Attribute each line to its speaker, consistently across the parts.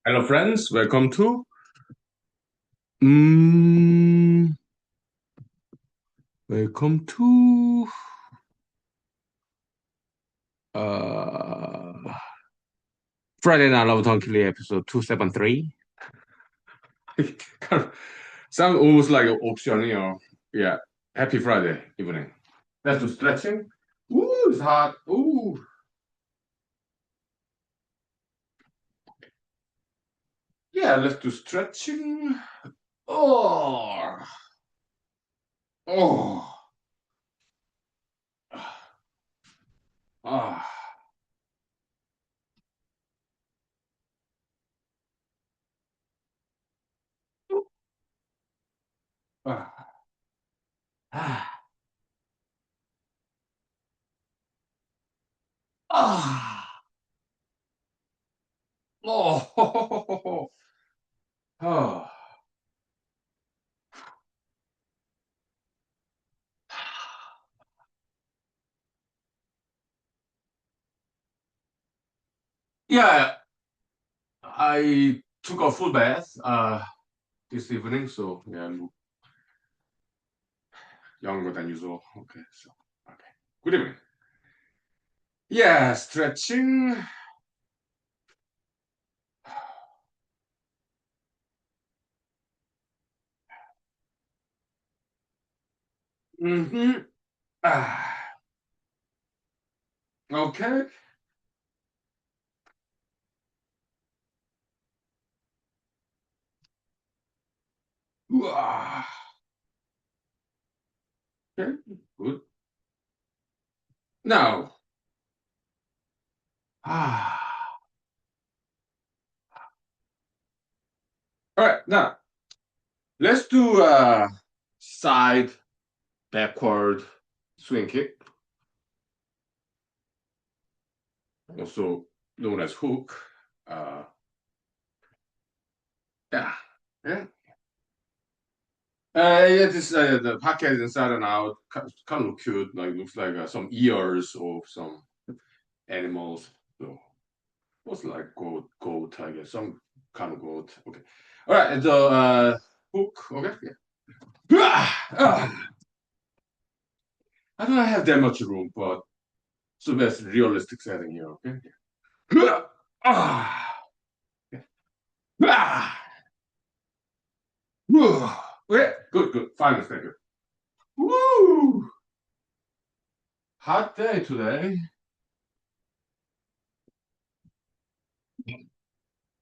Speaker 1: Hello, friends. Welcome to mm, welcome to uh Friday Night Love Hunkily episode 273. Kind of sound almost like an option, Yeah. Happy Friday evening. Let's do stretching. Ooh, it's hot. Ooh. Yeah, let's do stretching. Oh. Oh. Ah. Ah. Ah. Ah. Oh. Oh. Yeah, I took a full bath this evening, so yeah, I'm younger than usual. Okay. Good evening. Yeah, stretching. Mm-hmm. Ah, okay. Ah, okay, good. Now, ah, all right. Now let's do side backward swing kick, also known as hook. Uh, yeah, yeah. Yeah, this the podcast inside and out kind of cute. Like looks like some ears of some animals. So what's like goat, I guess, some kind of goat. Okay, all right. And the hook. Okay, yeah. I don't have that much room, but so that's realistic setting here. Okay. Yeah. Ah, yeah. Ah, okay, good. Fine mistake. Woo! Hot day today.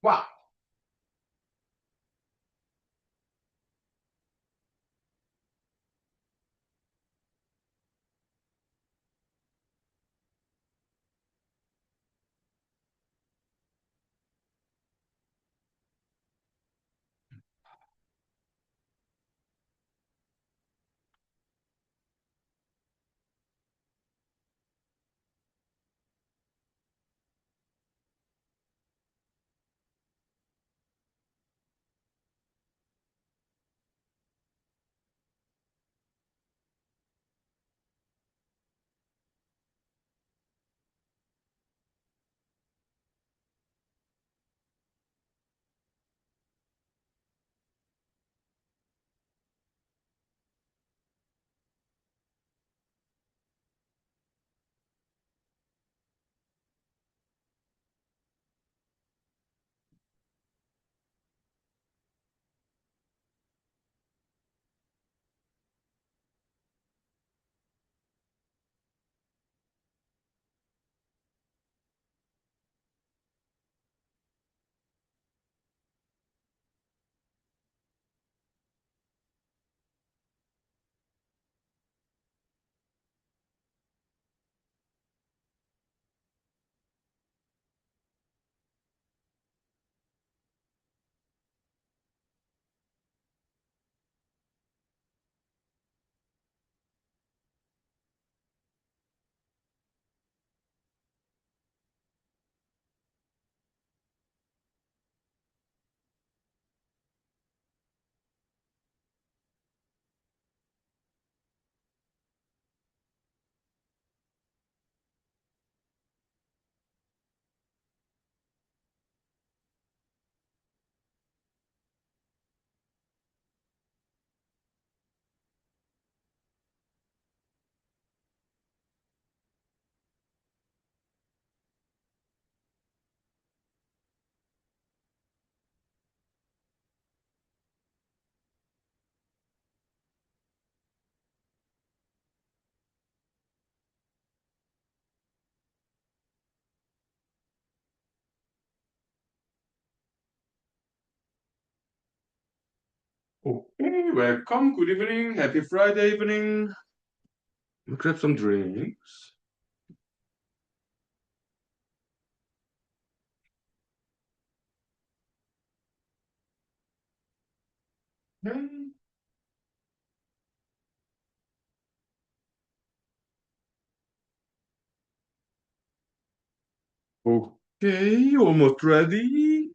Speaker 1: Wow. Okay, welcome. Good evening. Happy Friday evening. Grab some drinks. Okay, okay, almost ready.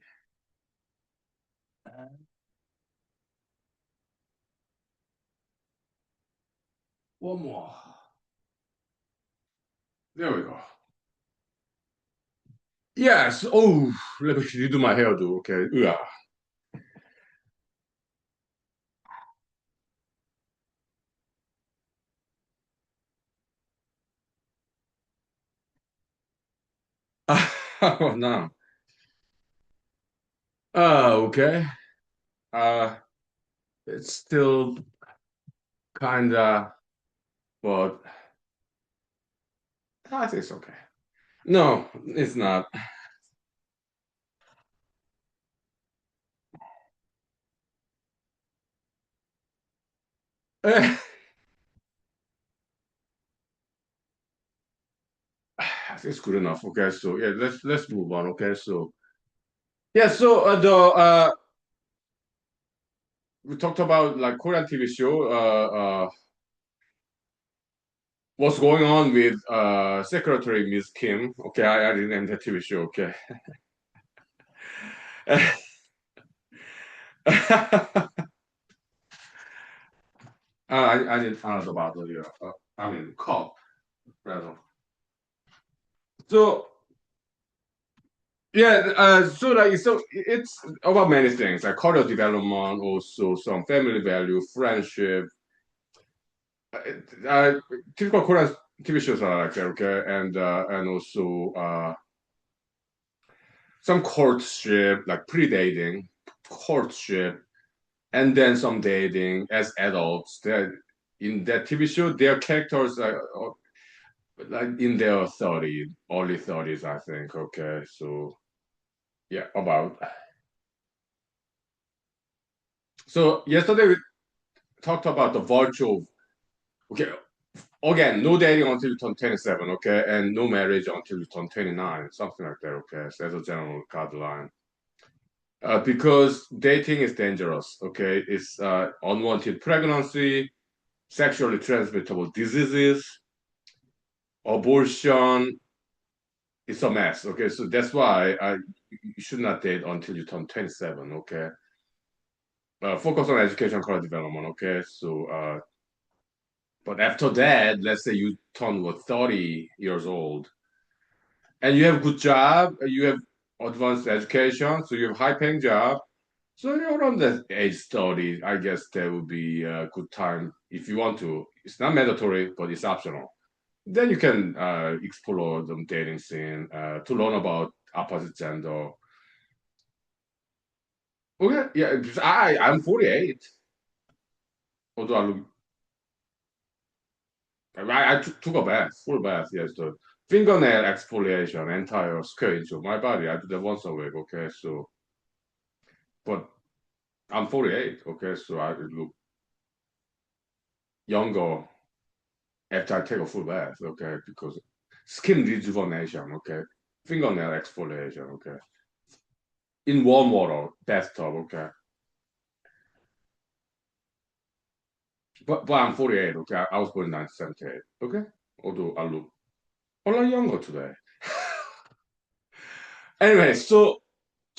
Speaker 1: One more. There we go. Yes. Oh, let me redo my hairdo. Okay. Yeah. Oh, no. Okay. Uh, it's still kinda, but I think it's okay. No, it's not. I think it's good enough. Okay. So yeah, let's move on. Okay. So yeah. So we talked about like Korean TV show. What's going on with Secretary Miss Kim? Okay, I didn't end the TV show. Okay. I didn't find out about the I mean cop rather. So yeah, so it's about many things like career development, also some family value, friendship. Uh, Typical Korean TV shows are like that, okay, and also some courtship, like pre-dating, courtship, and then some dating as adults. They're in that TV show, their characters are like in their 30s, early 30s, I think. Okay, so yeah, about. So yesterday we talked about the virtual. Okay, again, no dating until you turn 27. Okay, and no marriage until you turn 29, something like that. Okay, so that's a general guideline. Because dating is dangerous. Okay, it's unwanted pregnancy, sexually transmittable diseases, abortion. It's a mess. Okay, so that's why you should not date until you turn 27. Okay, focus on education, career development. Okay, so but after that, let's say you turn what 30 years old, and you have good job, you have advanced education, so you have high paying job. So you're around the age 30, I guess that would be a good time if you want to. It's not mandatory, but it's optional. Then you can explore the dating scene to learn about opposite gender. Okay, yeah, I'm 48. Although I took a bath, full bath. Yes, the fingernail exfoliation, entire scratch of my body. I do that once a week. Okay, so but I'm 48. Okay, so I look younger after I take a full bath. Okay, because skin rejuvenation. Okay, fingernail exfoliation. Okay, in warm water, bathtub. Okay. But I'm 48, okay? I was born in 1978, okay? Although I look a lot younger today. Anyway, so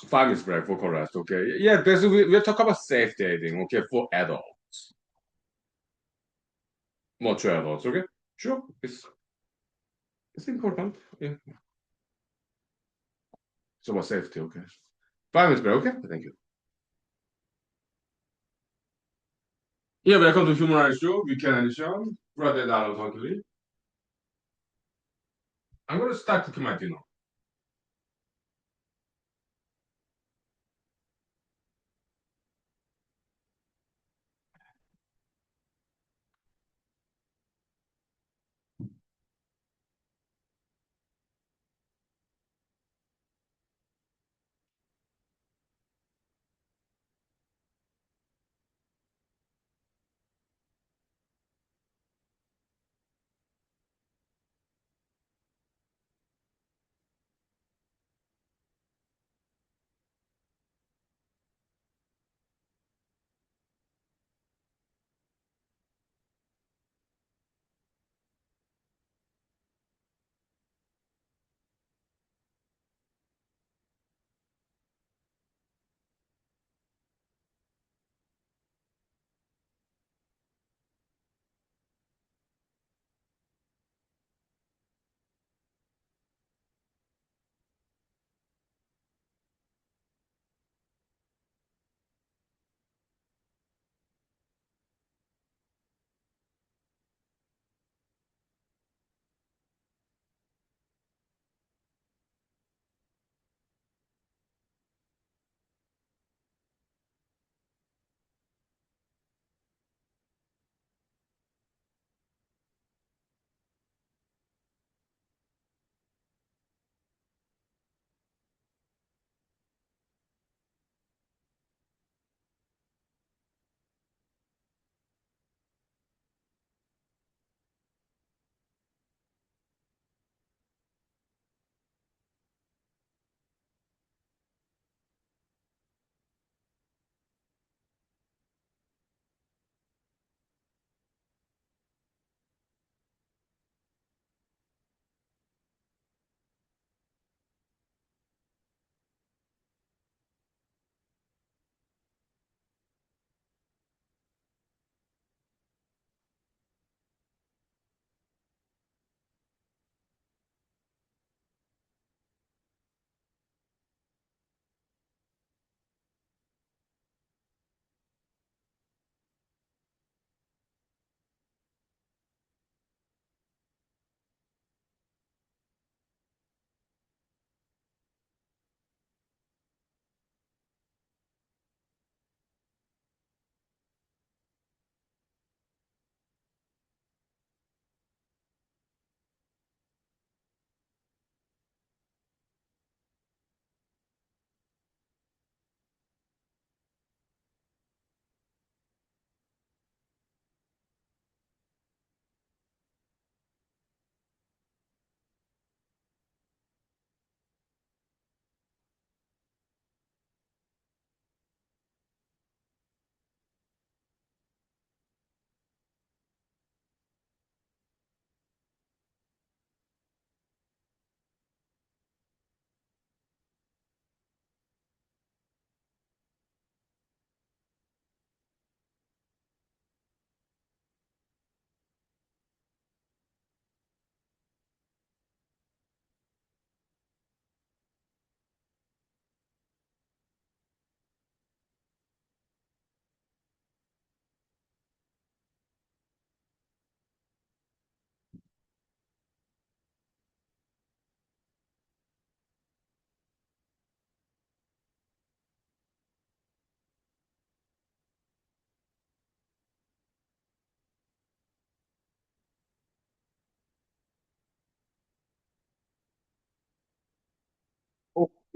Speaker 1: 5 minutes break for correct, okay? Yeah, basically, we're talking about safe dating, okay, for adults, mature adults, okay? Sure, it's important, yeah. It's about safety, okay? 5 minutes break, okay? Thank you. Yeah, welcome to Human Rights Show, weekend edition. Brother Donald Huntley. I'm gonna start cooking my dinner.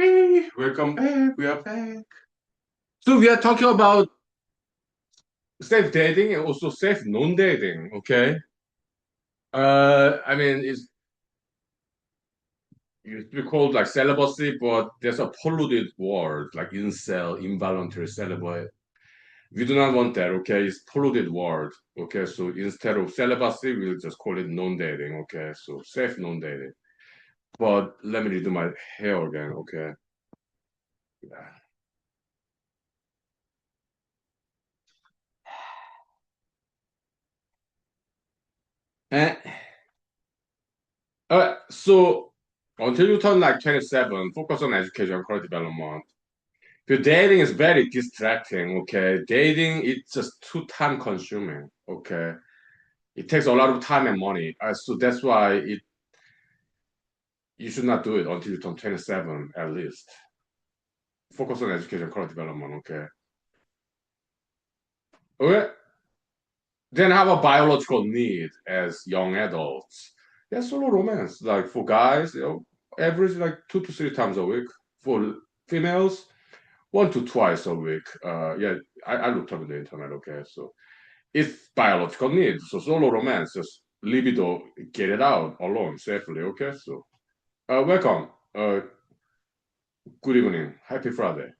Speaker 1: Hey, welcome back. We are back. So we are talking about safe dating and also safe non-dating. Okay. I mean, it's used to be called like celibacy, but there's a polluted word like incel, involuntary celibate. We do not want that. Okay, it's polluted word. Okay, so instead of celibacy, we'll just call it non-dating. Okay, so safe non-dating. But let me redo my hair again. Okay. Yeah. Eh, so until you turn like 27, focus on education and career development. The dating is very distracting, okay? Dating it's just too time consuming, okay? It takes a lot of time and money. So that's why you should not do it until you turn 27 at least. Focus on education and career development, okay? Okay? Then have a biological need as young adults. That's solo romance. Like for guys, average like 2 to 3 times a week. For females, 1 to 2 times a week. Yeah, I looked up in the internet. Okay, so it's biological need. So solo romance, just libido, get it out alone safely. Okay, so welcome. Good evening. Happy Friday.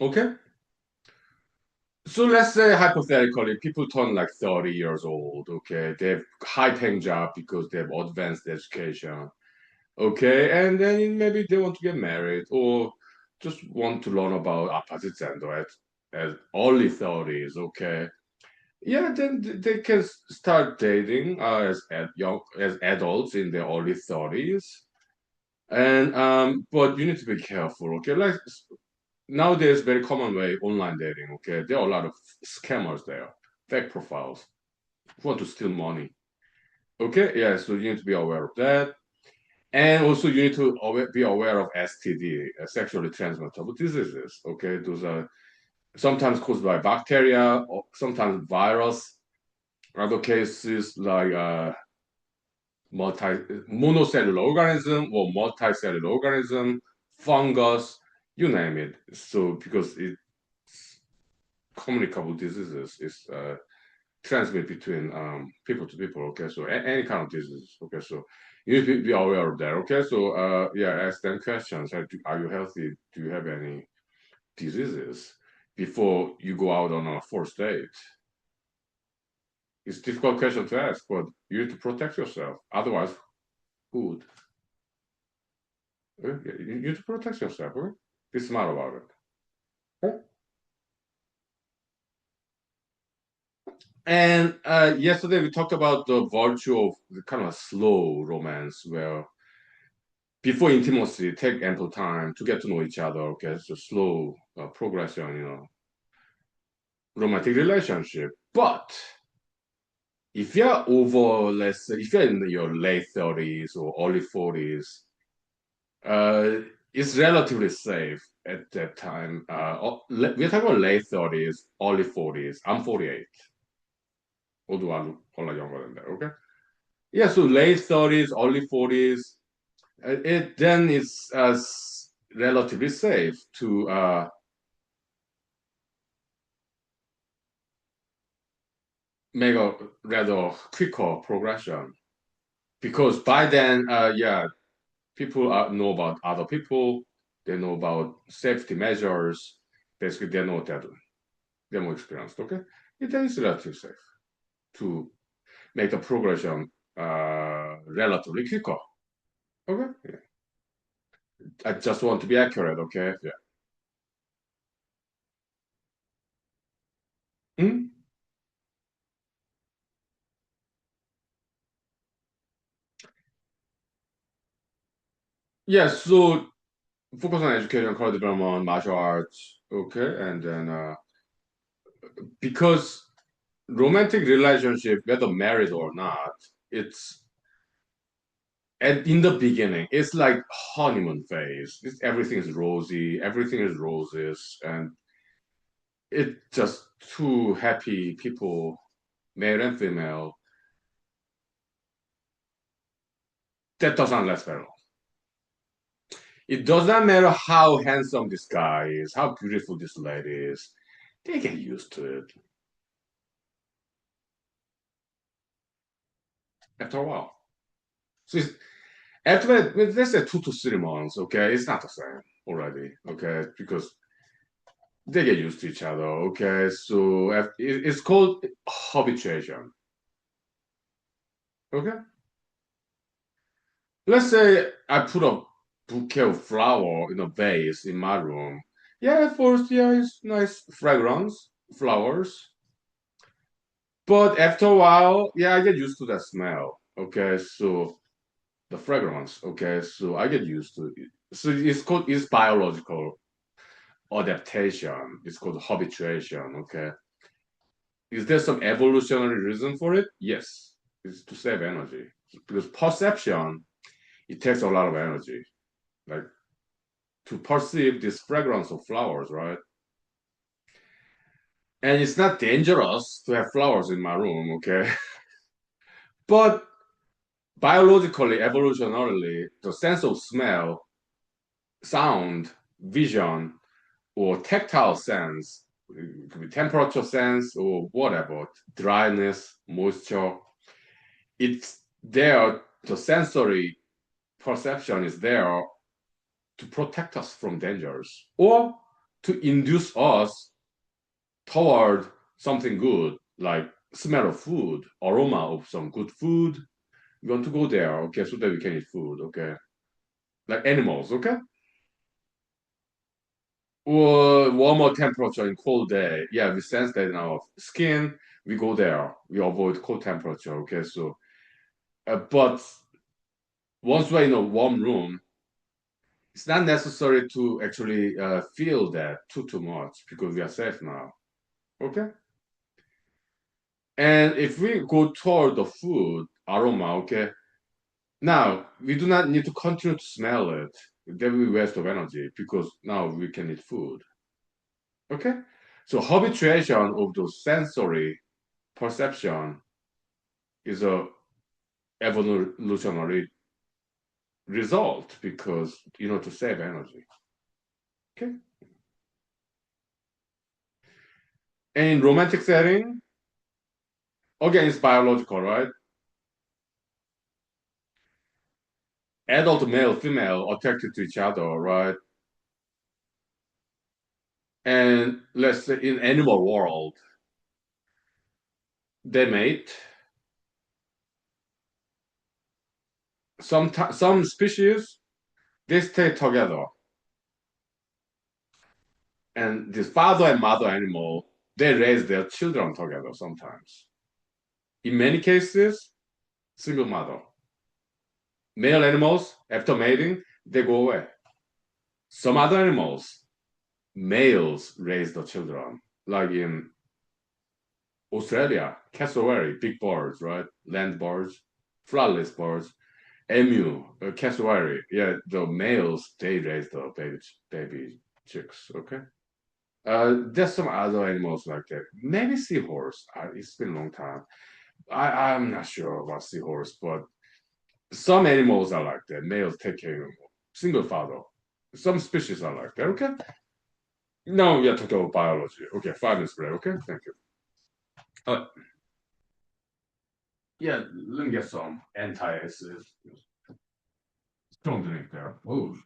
Speaker 1: Okay. So let's say hypothetically, people turn like 30 years old. Okay, they have high-paying job because they have advanced education. Okay, and then maybe they want to get married or just want to learn about opposite gender at early 30s. Okay, yeah, then they can start dating as adults in their early 30s. And but you need to be careful. Okay, like nowadays, very common way online dating. Okay, there are a lot of scammers there, fake profiles who want to steal money. Okay, yeah, so you need to be aware of that. And also, you need to be aware of STD, sexually transmittable diseases. Okay, those are sometimes caused by bacteria, or sometimes virus. Other cases like multi monocellular organism or multicellular organism, fungus, you name it. So because it's communicable diseases, it's transmit between people to people. Okay, so any kind of disease. Okay, so you need to be aware of that. Okay, so yeah, ask them questions. Are you healthy? Do you have any diseases before you go out on a first date? It's a difficult question to ask, but you need to protect yourself. Otherwise, who would? You need to protect yourself. Okay? Be smart about it. Okay? And yesterday we talked about the virtue of the kind of slow romance where before intimacy, take ample time to get to know each other. Okay, so slow progression, romantic relationship. But if you're over, let's say, if you're in your late 30s or early 40s, uh, it's relatively safe at that time. We're talking about late 30s, early 40s. I'm 48, although I look a lot younger than that. Okay, yeah, so late 30s, early 40s, it then is relatively safe to make a rather quicker progression because by then, yeah, people know about other people, they know about safety measures. Basically, they know that they're more experienced. Okay, it is relatively safe to make the progression relatively quicker. Okay, yeah. I just want to be accurate. Okay, yeah. Hmm. Yeah, so focus on education, career development, martial arts. Okay, and then because romantic relationship, whether married or not, it's and in the beginning, it's like honeymoon phase. Everything is rosy, everything is roses, and it's just two happy people, male and female, that doesn't last very long. It doesn't matter how handsome this guy is, how beautiful this lady is. They get used to it after a while. So after let's say 2 to 3 months, okay, it's not the same already, okay, because they get used to each other, okay. So it's called habituation, okay. Let's say I put a bouquet of flower in a vase in my room. Yeah, at first, yeah, it's nice fragrance, flowers. But after a while, yeah, I get used to that smell. Okay, so the fragrance. Okay, so I get used to it. So it's biological adaptation. It's called habituation. Okay, is there some evolutionary reason for it? Yes, it's to save energy because perception it takes a lot of energy. Like to perceive this fragrance of flowers, right? And it's not dangerous to have flowers in my room, okay? But biologically, evolutionarily, the sense of smell, sound, vision, or tactile sense, it could be temperature sense or whatever, dryness, moisture, it's there, the sensory perception is there to protect us from dangers or to induce us toward something good, like smell of food, aroma of some good food. We want to go there, okay, so that we can eat food, okay? Like animals, okay? Or warmer temperature in cold day. Yeah, we sense that in our skin. We go there. We avoid cold temperature, okay? So, but once we're in a warm room, it's not necessary to actually feel that too much because we are safe now, okay? And if we go toward the food aroma, okay, now we do not need to continue to smell it. That will be waste of energy because now we can eat food. Okay? So habituation of the sensory perception is a evolutionary result because to save energy. Okay. And in romantic setting, again it's biological, right? Adult male, female attracted to each other, right? And let's say in animal world, they mate. Some species they stay together, and this father and mother animal they raise their children together sometimes. In many cases, single mother. Male animals, after mating, they go away. Some other animals, males raise the children, like in Australia, cassowary, big birds, right? Land birds, flightless birds, emu, cassowary. Yeah, the males they raise the baby chicks. Okay. There's some other animals like that. Maybe seahorse. It's been a long time. I'm not sure about seahorse, but some animals are like that. Males take care of single father. Some species are like that. Okay. Now we are talking about biology. Okay, 5 minutes break. Okay, thank you. Uh, yeah, let me get some anti-acid. Strong drink there. Oh,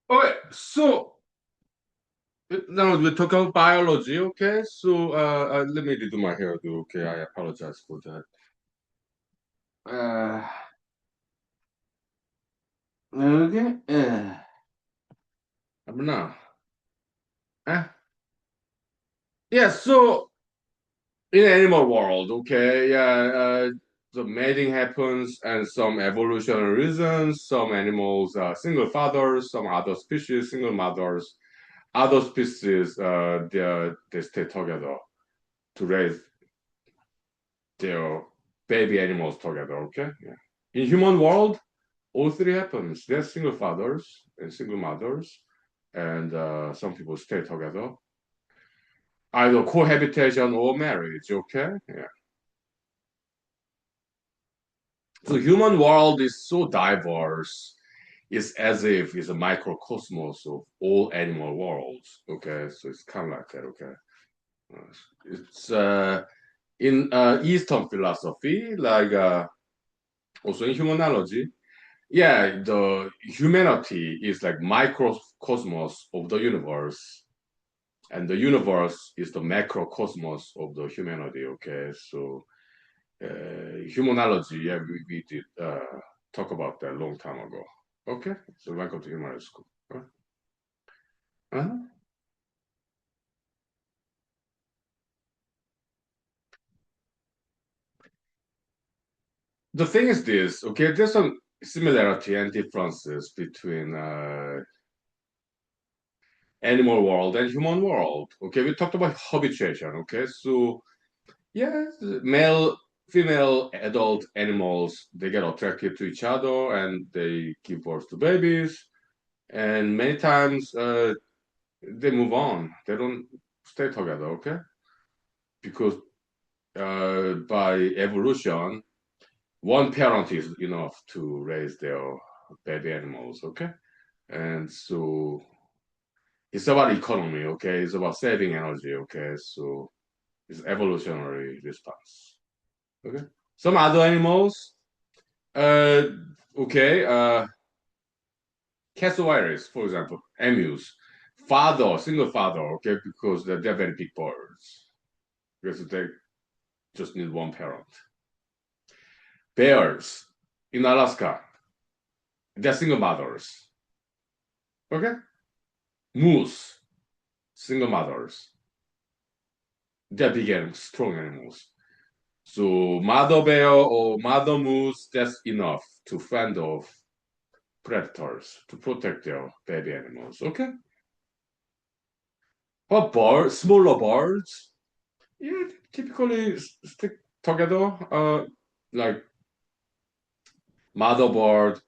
Speaker 1: Okay, so now we talk about biology, okay? So let me redo my hairdo, okay? I apologize for that. Uh, okay. Now, uh, yeah. So in animal world, okay, yeah, the mating happens, and some evolutionary reasons. Some animals are single fathers, some other species single mothers. Other species, they stay together to raise their baby animals together. Okay, yeah. In human world, all three happens. There's single fathers and single mothers, and some people stay together, either cohabitation or marriage. Okay, yeah. So human world is so diverse. It's as if it's a microcosmos of all animal worlds. Okay, so it's kind of like that. Okay, it's in Eastern philosophy, like also in humanology. Yeah, the humanity is like microcosmos of the universe, and the universe is the macrocosmos of the humanity. Okay, so humanology, yeah, we did talk about that a long time ago. Okay, so welcome to humanity school. Uh-huh. The thing is this, okay, there's some similarity and differences between animal world and human world. Okay, we talked about habituation. Okay, so yeah, male, female, adult animals, they get attracted to each other and they give birth to babies. And many times they move on. They don't stay together, okay? Because by evolution, one parent is enough to raise their baby animals, okay? And so it's about economy, okay? It's about saving energy, okay? So it's evolutionary response, okay? Some other animals, uh, okay, cassowaries, for example, emus, father, single father, okay, because they're very big birds, because they just need one parent. Bears in Alaska, they're single mothers, okay? Moose, single mothers, they're big and strong animals. So mother bear or mother moose, that's enough to fend off predators, to protect their baby animals, okay? But birds, smaller birds, yeah, typically stick together, like mother bird,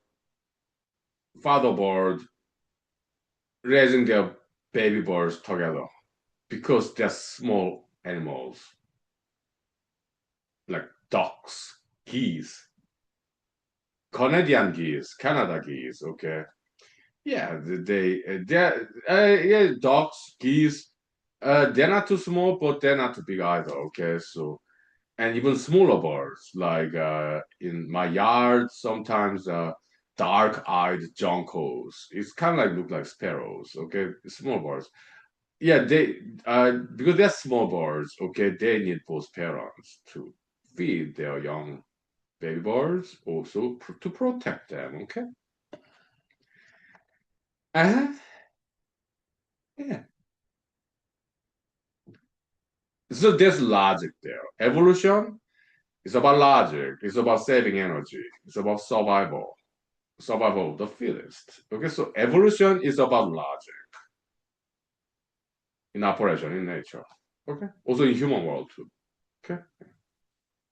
Speaker 1: father bird, raising their baby birds together because they're small animals, like ducks, geese, Canadian geese, Canada geese. Okay, yeah, yeah, ducks, geese. They're not too small, but they're not too big either. Okay, so and even smaller birds. Like in my yard, sometimes dark-eyed juncos. It's kind of like look like sparrows. Okay, small birds. Yeah, they because they're small birds. Okay, they need both parents to feed their young baby birds, also to protect them. Okay. Uh-huh. Yeah. So there's logic there. Evolution is about logic. It's about saving energy. It's about survival. Survival of the fittest. Okay, so evolution is about logic in operation in nature. Okay, also in human world too. Okay,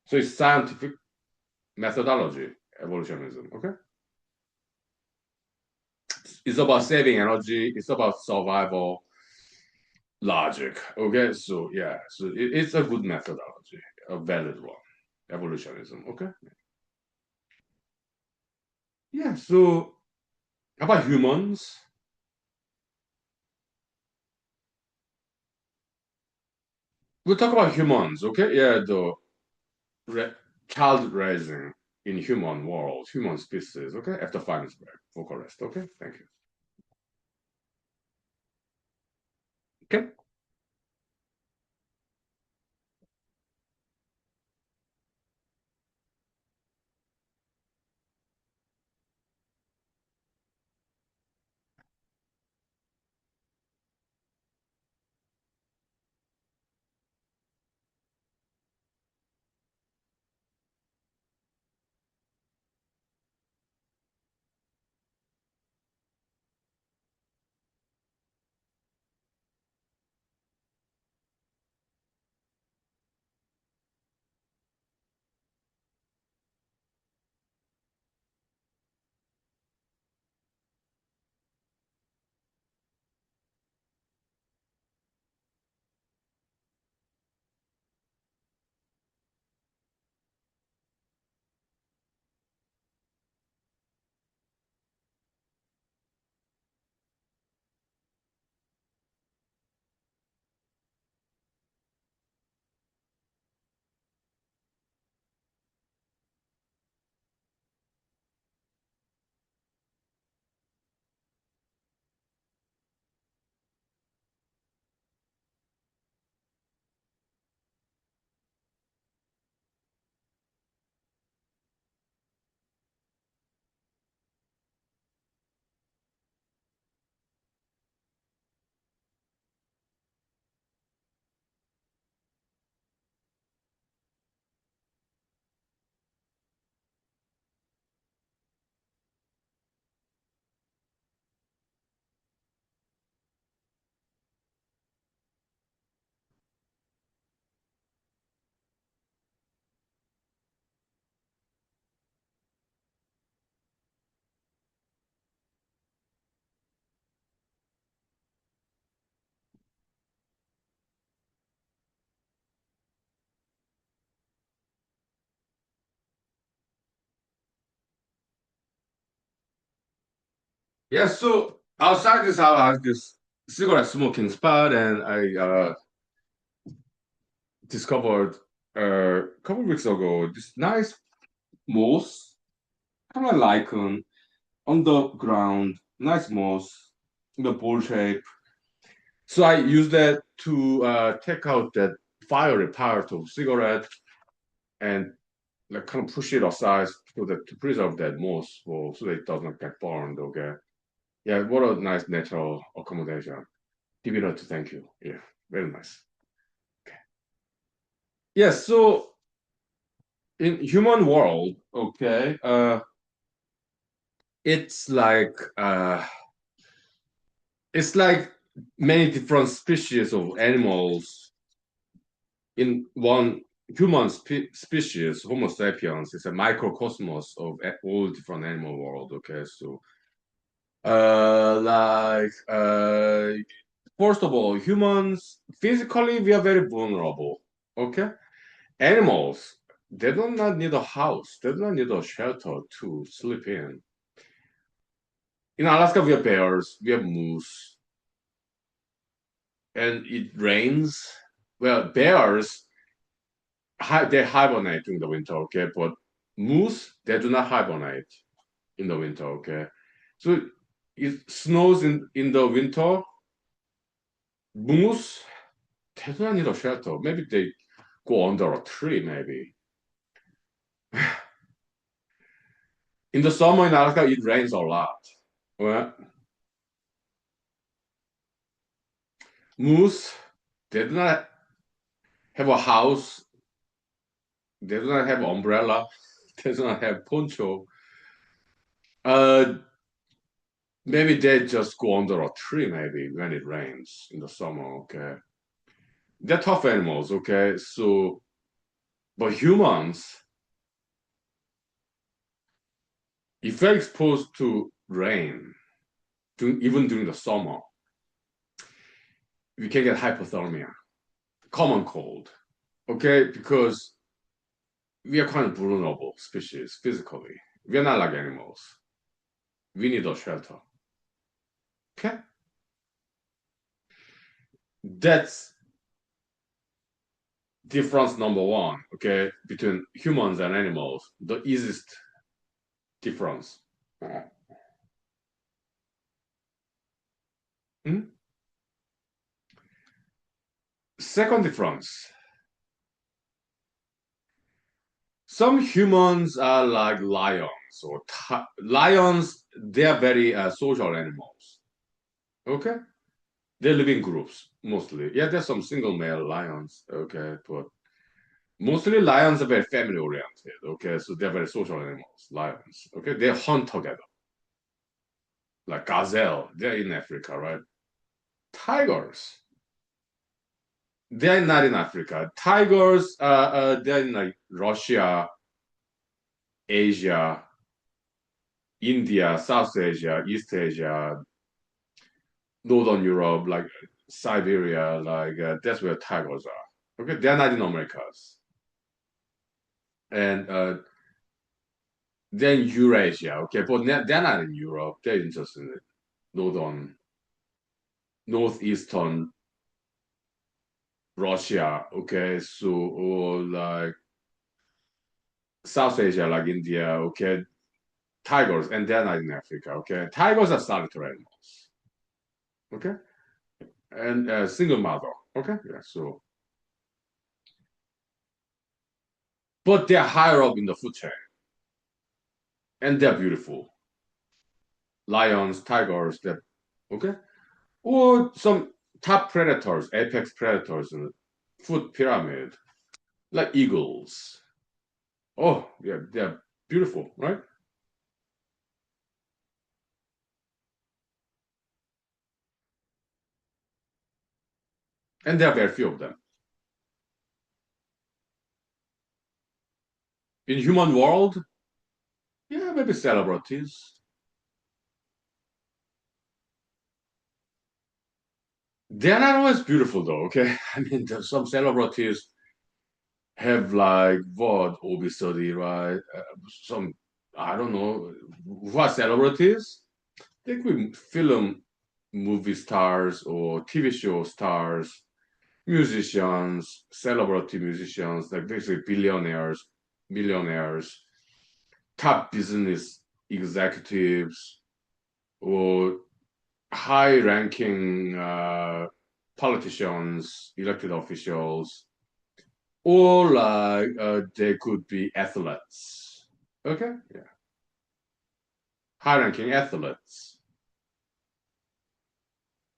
Speaker 1: so it's scientific methodology evolutionism. Okay, it's about saving energy. It's about survival logic. Okay, so yeah, so it's a good methodology, a valid one. Evolutionism. Okay, yeah. So how about humans? We'll talk about humans. Okay, yeah, the re- child raising in human world, human species. Okay, after finance break. Vocal rest. Okay, thank you. Okay. Yeah, so outside this house, I have this cigarette smoking spot, and I discovered a couple of weeks ago this nice moss, kind of like lichen on the ground, nice moss, the bowl shape. So I use that to take out that fiery part of cigarette and like kind of push it aside to preserve that moss so that it doesn't get burned. Okay. Yeah, what a nice natural accommodation. Give it up to thank you. Yeah, very nice. Yes, so in human world, okay, it's like it's like many different species of animals in one human species, Homo sapiens, is a microcosmos of all different animal world. Okay, so like first of all, humans physically we are very vulnerable. Okay, animals they do not need a house, they do not need a shelter to sleep in. In Alaska, we have bears, we have moose, and it rains. Well, bears they hibernate during the winter, okay, but moose they do not hibernate in the winter, okay. So it snows in the winter. Moose they do not need a shelter. Maybe they go under a tree. Maybe in the summer in Alaska it rains a lot. Well, moose they do not have a house. They do not have umbrella. They do not have poncho. Uh, Maybe they just go under a tree, maybe when it rains in the summer. Okay, they're tough animals. Okay, so but humans, if they're exposed to rain, even during the summer, we can get hypothermia, common cold. Okay, because we are kind of vulnerable species physically. We are not like animals. We need a shelter. Okay, that's difference number one. Okay, between humans and animals, the easiest difference. Hmm? Second difference. Some humans are like lions or lions. They are very social animals. Okay, they live in groups mostly. Yeah, there's some single male lions. Okay, but mostly lions are very family oriented. Okay, so they're very social animals. Lions. Okay, they hunt together. Like gazelle, they're in Africa, right? Tigers, they're not in Africa. Tigers, they're in like Russia, Asia, India, South Asia, East Asia, Northern Europe, like Siberia, like that's where tigers are. Okay, they're not in Americas, and then Eurasia. Okay, but they're not in Europe. They're in just in the northern, northeastern Russia. Okay, so or like South Asia, like India. Okay, tigers, and they're not in Africa. Okay, tigers are solitary animals. Okay, and single mother. Okay, yeah. So, but they're higher up in the food chain, and they're beautiful. Lions, tigers, that okay, or some top predators, apex predators in the food pyramid, like eagles. Oh, yeah, they're beautiful, right? And there are very few of them in human world. Yeah, maybe celebrities. They're not always beautiful though. Okay, I mean, some celebrities have like what obesity, right? Some I don't know what celebrities. I think we film movie stars or TV show stars, musicians, celebrity musicians, like basically billionaires, millionaires, top business executives, or high ranking politicians, elected officials, or like they could be athletes. Okay, yeah, high ranking athletes.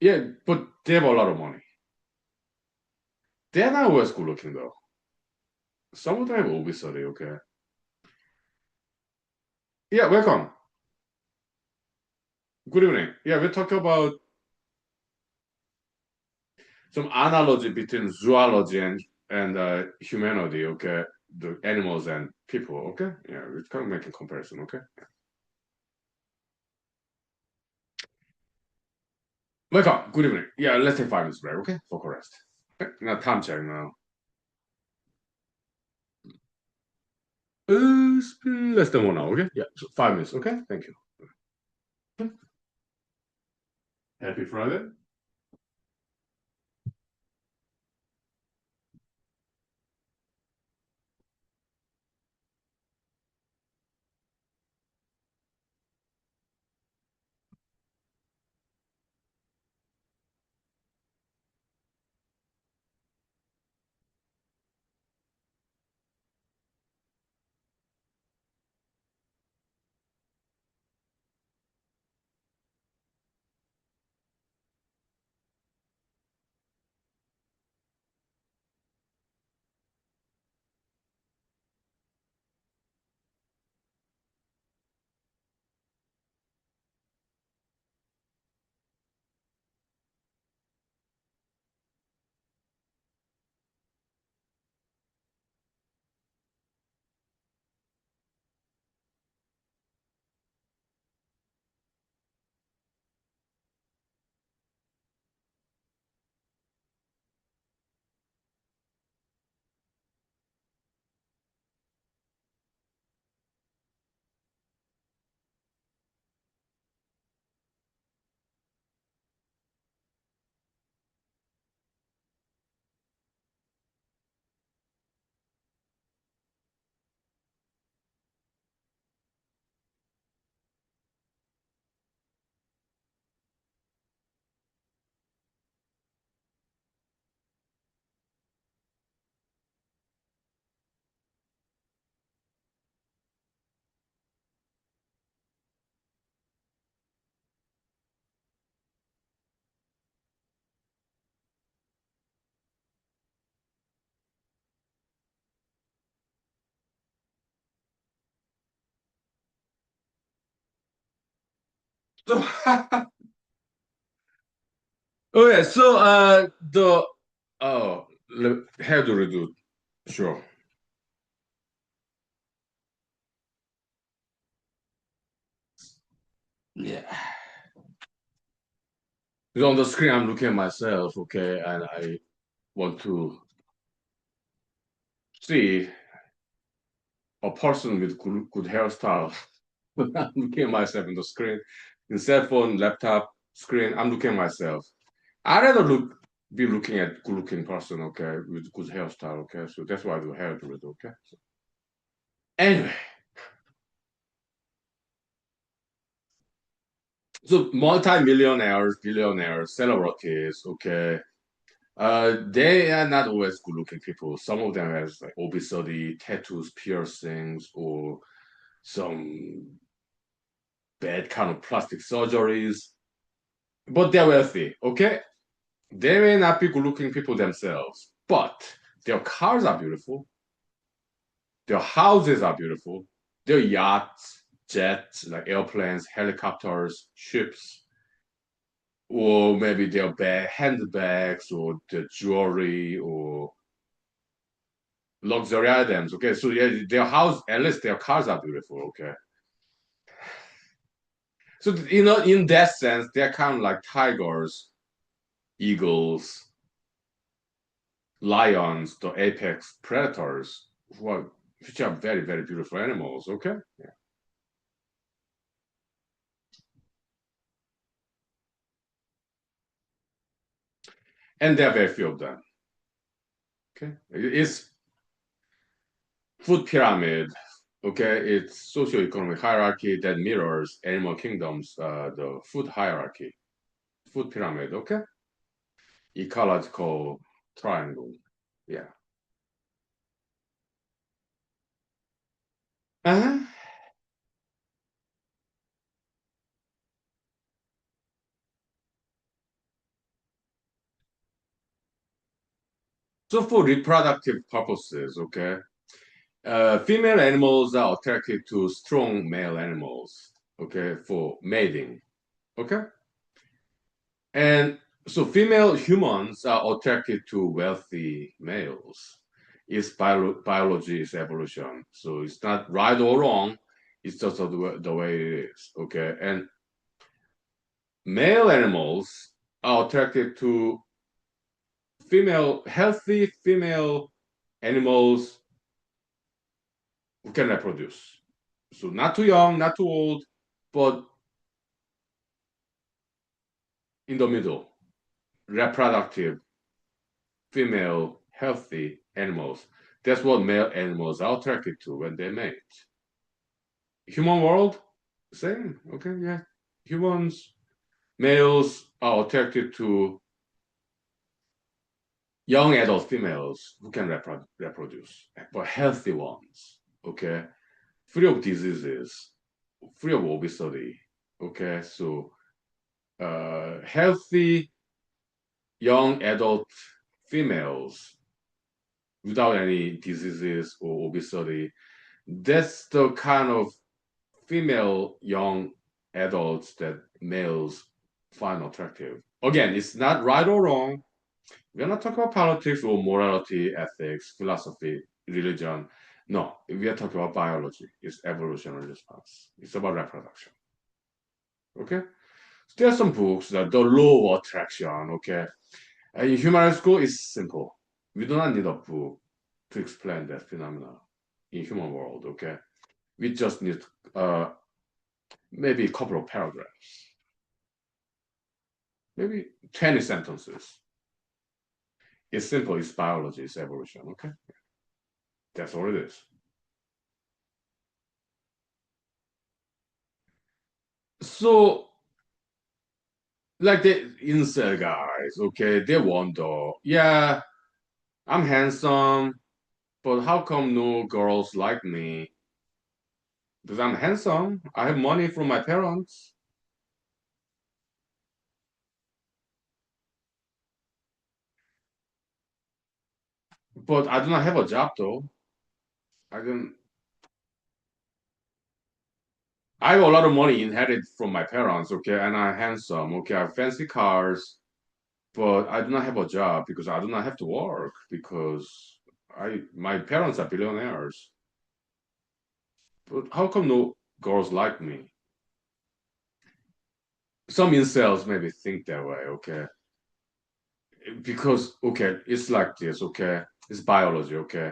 Speaker 1: Yeah, but they have a lot of money. They're not always good looking though. Some of them have obesity, okay. Yeah, welcome. Good evening. Yeah, we talked about some analogy between zoology and humanity, okay? The animals and people, okay? Yeah, we're kind of making comparison, okay? Welcome. Good evening. Yeah, let's take 5 minutes break, okay? For rest. Okay, now time check now. It's been less than 1 hour, okay? Yeah, so 5 minutes, okay? Thank you. Happy Friday. So, okay, so the how do we do? Sure. Yeah. Because on the screen, I'm looking at myself, okay, and I want to see a person with good hairstyle. I'm looking at myself in the screen, in cell phone, laptop, screen. I'm looking at myself. I rather be looking at good looking person, okay, with good hairstyle, okay. So that's why I do hair do it, okay. So, anyway, so multi-millionaires, billionaires, celebrities, okay. They are not always good looking people. Some of them has like obesity, tattoos, piercings, or some bad kind of plastic surgeries. But they're wealthy, okay? They may not be good looking people themselves, but their cars are beautiful, their houses are beautiful, their yachts, jets, like airplanes, helicopters, ships, or maybe their handbags or the jewelry or luxury items. Okay, so yeah, their house, at least their cars are beautiful. Okay, so in that sense, they're kind of like tigers, eagles, lions, the apex predators, which are very very beautiful animals. Okay, yeah. And there are very few of them. Okay, it's food pyramid. Okay, it's socioeconomic hierarchy that mirrors animal kingdoms, the food hierarchy, food pyramid. Okay, ecological triangle. Yeah. Uh-huh. So for reproductive purposes, okay, female animals are attracted to strong male animals, okay, for mating, okay, and so female humans are attracted to wealthy males. It's biology, is evolution, so it's not right or wrong. It's just the way it is, okay. And male animals are attracted to healthy female animals who can reproduce. So not too young, not too old, but in the middle, reproductive, female, healthy animals. That's what male animals are attracted to when they mate. Human world, same. Okay, yeah. Humans, males are attracted to young adult females who can reproduce, but healthy ones. Okay, free of diseases, free of obesity. Okay, so healthy young adult females without any diseases or obesity. That's the kind of female young adults that males find attractive. Again, it's not right or wrong. We're not talking about politics or morality, ethics, philosophy, religion. No, we are talking about biology. It's evolutionary response. It's about reproduction. Okay? So there are some books that the law of attraction, okay? In human school, it's simple. We do not need a book to explain that phenomenon in human world. Okay, we just need maybe a couple of paragraphs, maybe 20 sentences. It's simple. It's biology. It's evolution. Okay, that's all it is. So, like the incel guys, okay, they wonder, yeah, I'm handsome, but how come no girls like me? Because I'm handsome. I have money from my parents, but I do not have a job though. I don't I have a lot of money inherited from my parents, okay, and I'm handsome, okay, I have fancy cars, but I do not have a job because I do not have to work because my parents are billionaires. But how come no girls like me? Some incels maybe think that way, okay? Because okay, it's like this, okay? It's biology, okay?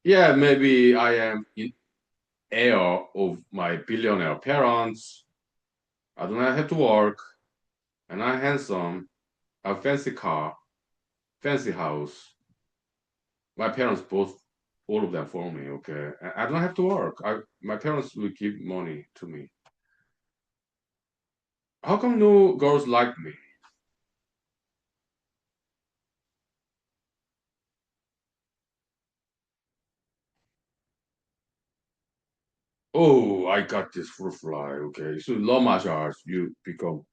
Speaker 1: Yeah, maybe I am in heir of my billionaire parents. I do not have to work, and I'm handsome, a fancy car, fancy house. My parents both, all of them for me, okay? I don't have to work. My parents will give money to me. How come no girls like me? Oh, I got this fruit fly, okay? So love martial arts, you become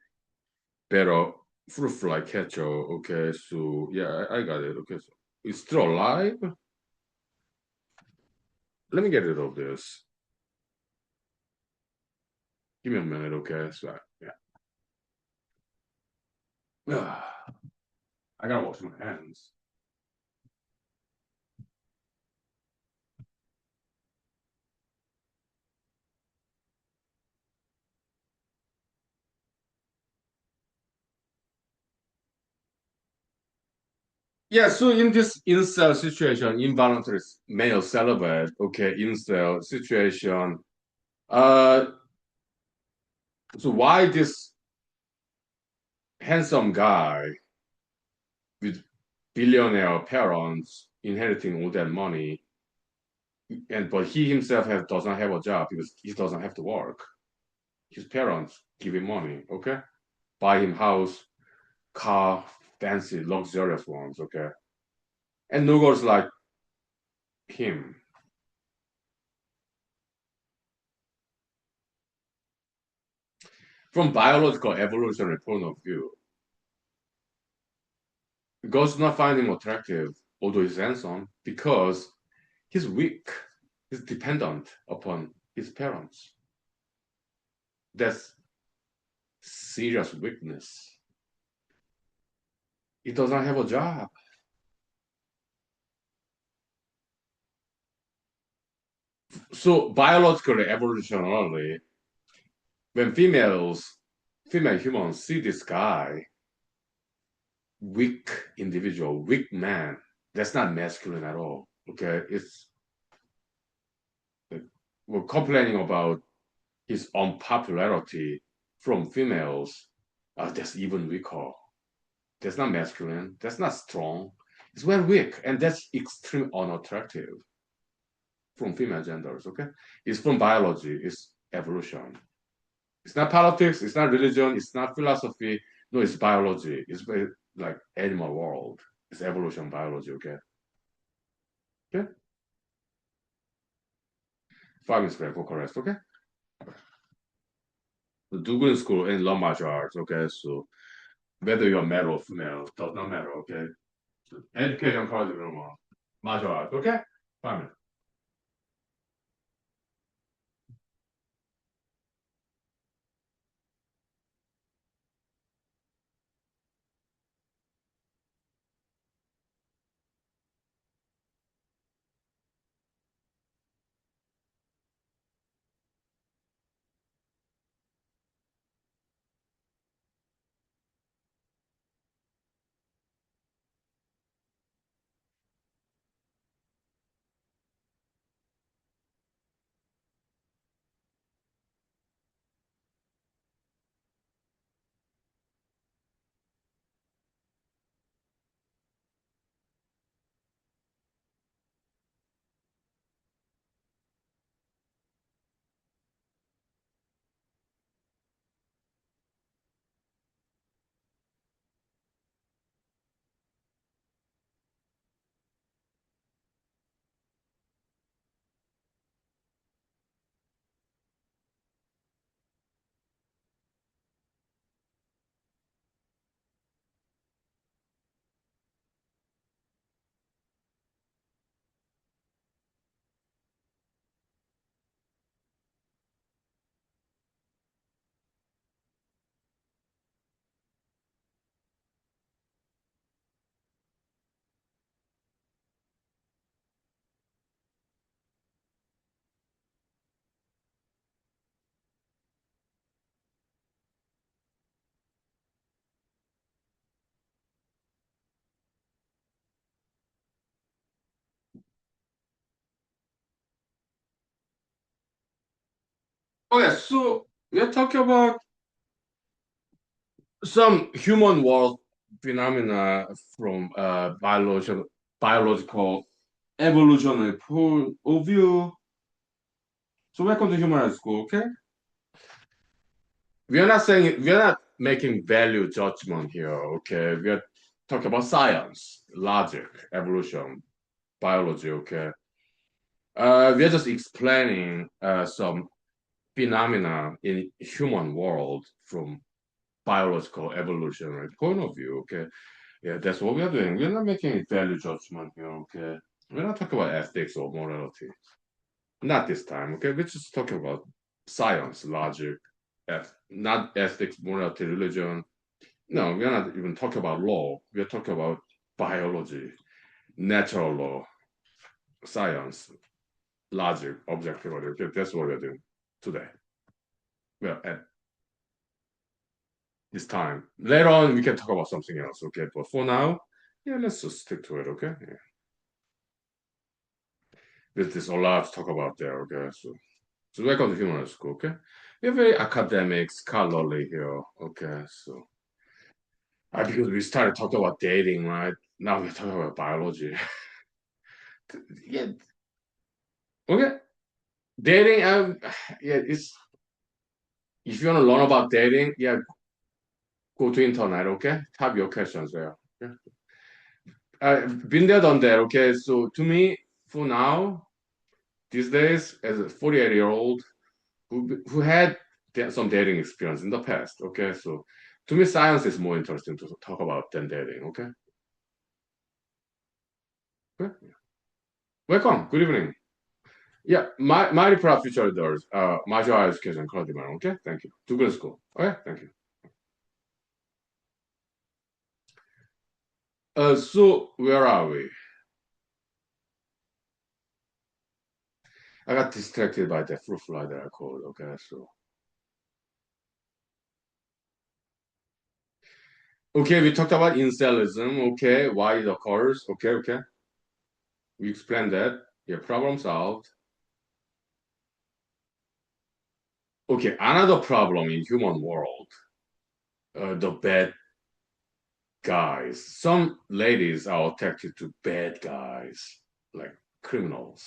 Speaker 1: better fruit fly catcher, okay? So yeah, I got it, okay? So it's still alive? Let me get rid of this. Give me a minute, okay? So yeah. I gotta wash my hands. Yeah, so in this incel situation, involuntary male celibate, okay, incel situation, uh, so why this handsome guy with billionaire parents inheriting all that money, and but he himself doesn't have a job because he doesn't have to work. His parents give him money, okay, buy him house, car, fancy, luxurious ones, okay, and no girls like him. From biological evolutionary point of view, girls not find him attractive, although he's handsome, because he's weak. He's dependent upon his parents. That's serious weakness. He doesn't have a job. So biologically, evolutionarily, when female humans see this guy, weak individual, weak man, that's not masculine at all. Okay, it's like, we're complaining about his unpopularity from females. That's even weaker. That's not masculine. That's not strong. It's very weak, and that's extremely unattractive from female genders. Okay, it's from biology. It's evolution. It's not politics. It's not religion. It's not philosophy. No, it's biology. It's very, like animal world. It's evolution biology. Okay. Okay. 5 minutes break for correct. Okay. Do good in school and learn martial arts. Okay. So whether you're male or female does not matter. Okay. So education, college, martial arts. Okay. 5 minutes. Okay, so we're talking about some human world phenomena from biological evolutionary point of view. So welcome to human rights school, okay? We are not making value judgment here, okay? We are talking about science, logic, evolution, biology, okay? We are just explaining some phenomena in human world from biological evolutionary point of view, okay? Yeah, that's what we are doing. We're not making a value judgment here, okay? We're not talking about ethics or morality. Not this time, okay? We're just talking about science, logic, not ethics, morality, religion. No, we're not even talking about law. We're talking about biology, natural law, science, logic, objectivity. Okay, that's what we're doing today. Well, at this time. Later on, we can talk about something else, okay? But for now, yeah, let's just stick to it, okay? Yeah. There's a lot to talk about there, okay? So welcome to human school, okay? We're very academic, scholarly here, okay? So because we started talking about dating, right? Now we're talking about biology. Yeah, okay. Dating, yeah, it's if you want to learn about dating, yeah, go to internet, okay? Type your questions there. Okay? I've been there, done that, okay? So to me, for now, these days, as a 48-year-old who had some dating experience in the past, okay? So to me, science is more interesting to talk about than dating, okay? Okay. Welcome. Good evening. Yeah, my proud future leaders, 마저 education 클라디만, okay? Thank you. 두근 school. Okay, thank you. So where are we? I got distracted by the fruit fly that I called, okay? So okay, we talked about incelism, okay, why it occurs, okay. We explained that. Yeah, problem solved. Okay, another problem in human world, the bad guys. Some ladies are attracted to bad guys, like criminals.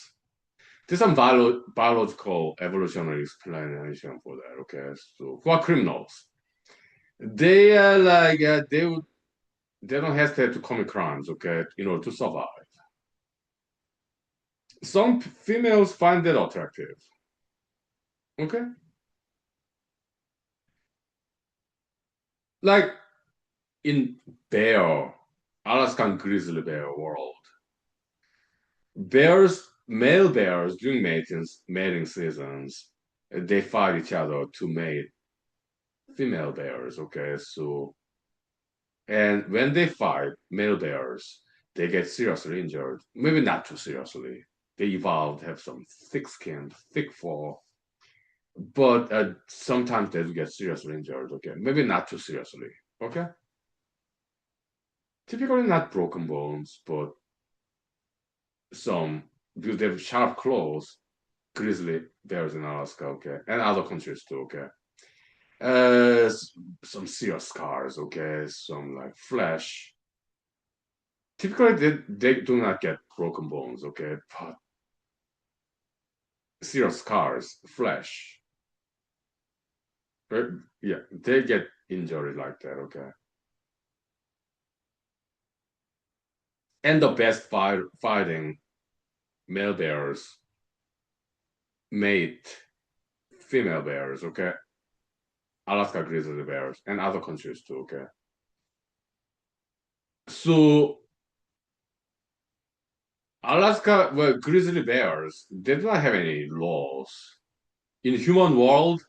Speaker 1: There's some biological evolutionary explanation for that. Okay, so who are criminals? They are like they don't hesitate to commit crimes. Okay, in order to survive. Some females find that attractive. Okay, like in bear, Alaskan grizzly bear world, male bears during mating seasons, they fight each other to mate female bears. Okay, so and when they fight male bears, they get seriously injured. Maybe not too seriously. They evolved, have some thick skin, thick fur, but sometimes they do get seriously injured. Okay, maybe not too seriously. Okay, typically not broken bones, but some because they have sharp claws. Grizzly bears in Alaska, okay, and other countries too, okay. Uh, some serious scars, okay, some like flesh. Typically, they do not get broken bones, okay, but serious scars, flesh. But yeah, they get injured like that, okay. And the best fighting male bears mate female bears, okay. Alaska grizzly bears and other countries too, okay. So Alaska, well, grizzly bears, they do not have any laws. In human world,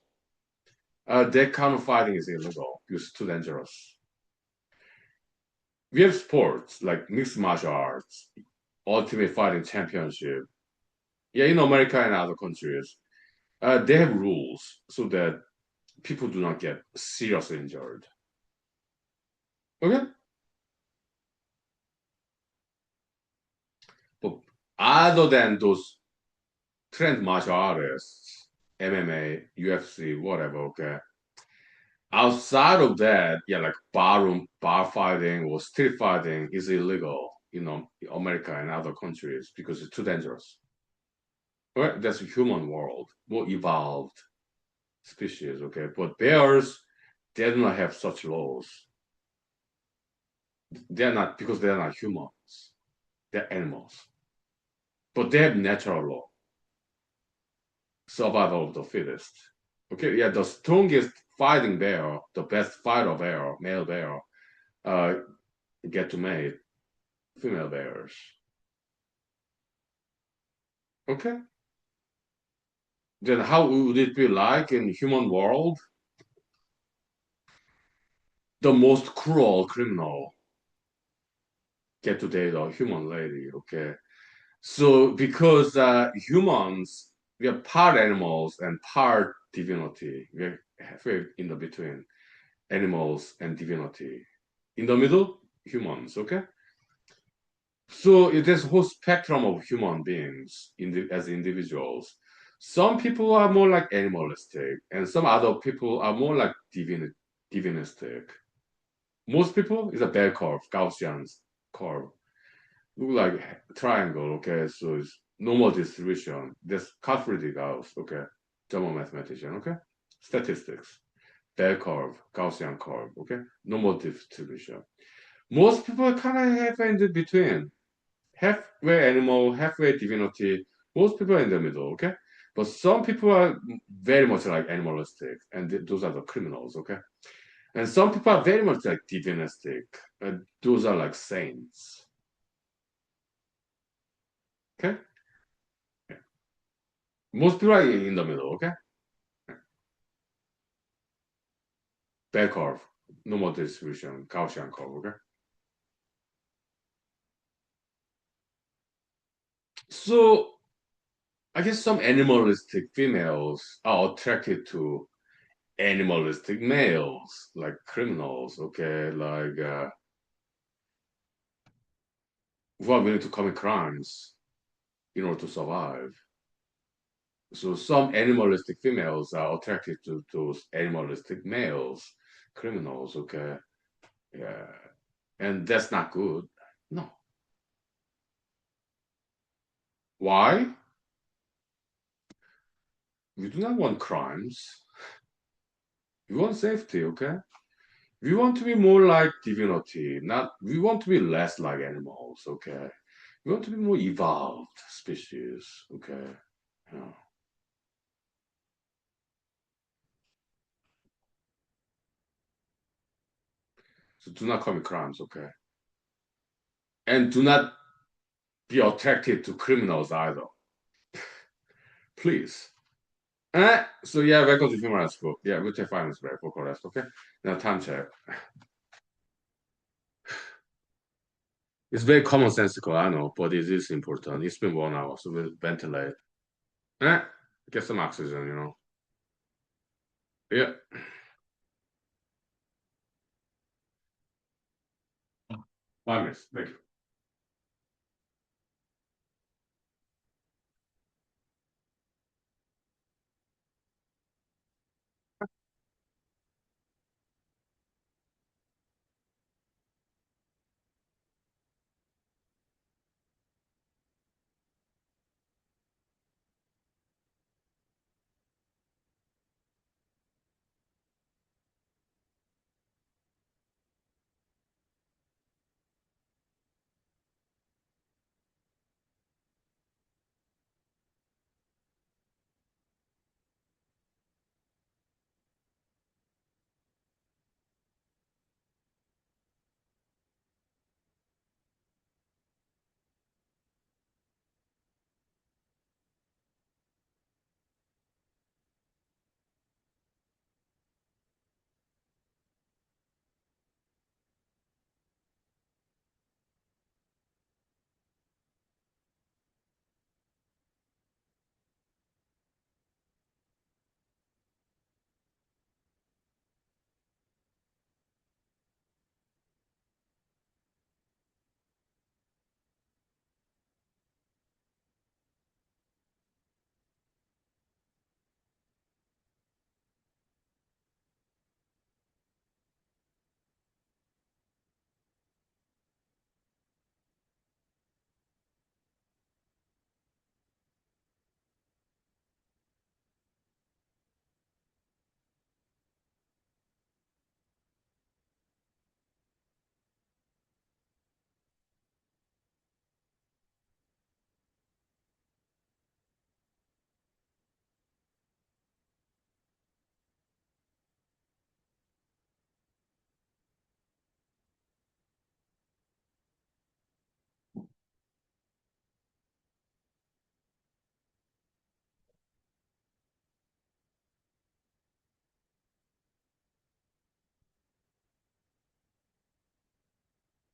Speaker 1: that kind of fighting is illegal because it's too dangerous. We have sports like mixed martial arts, ultimate fighting championship. Yeah, in America and other countries, they have rules so that people do not get seriously injured. Okay, but other than those trained martial artists, MMA, UFC, whatever, okay? Outside of that, yeah, like bar fighting or street fighting is illegal, America and other countries because it's too dangerous. Right? That's a human world, more evolved species, okay? But bears, they do not have such laws. They're not because they're not humans. They're animals. But they have natural law, survival of the fittest. Okay, yeah, the strongest fighting bear, the best fighter bear, male bear, uh, get to mate female bears. Okay, then how would it be like in human world? The most cruel criminal get to date a human lady. Okay, so because humans we are part animals and part divinity. We're halfway in the between animals and divinity. In the middle, humans. Okay, so there's a whole spectrum of human beings as individuals. Some people are more like animalistic, and some other people are more like divinistic. Most people is a bell curve, Gaussian curve. Look like a triangle, okay? So it's normal distribution. That's Gottfried Gauss, okay? German mathematician, okay? Statistics, bell curve, Gaussian curve, okay? Normal distribution. Most people kind of have in between halfway animal, halfway divinity. Most people are in the middle, okay? But some people are very much like animalistic, and those are the criminals, okay? And some people are very much like divinistic, and those are like saints, okay? Most people are in the middle, okay? Bell curve, normal distribution, Gaussian curve, okay? So I guess some animalistic females are attracted to animalistic males, like criminals, okay? Like who are willing to commit crimes in order to survive. So some animalistic females are attracted to those animalistic males, criminals, okay? Yeah. And that's not good. No. Why? We do not want crimes. We want safety, okay? We want to be more like divinity, not we want to be less like animals, okay? We want to be more evolved species, okay? Yeah. So do not commit crimes, okay? And do not be attracted to criminals either. Please. So yeah, welcome to human school. Yeah, we'll take finance break for rest, okay? Now time check. It's very commonsensical, I know, but it is important. It's been 1 hour, so we'll ventilate. Eh, get some oxygen. Yeah. 5 minutes. Thank you.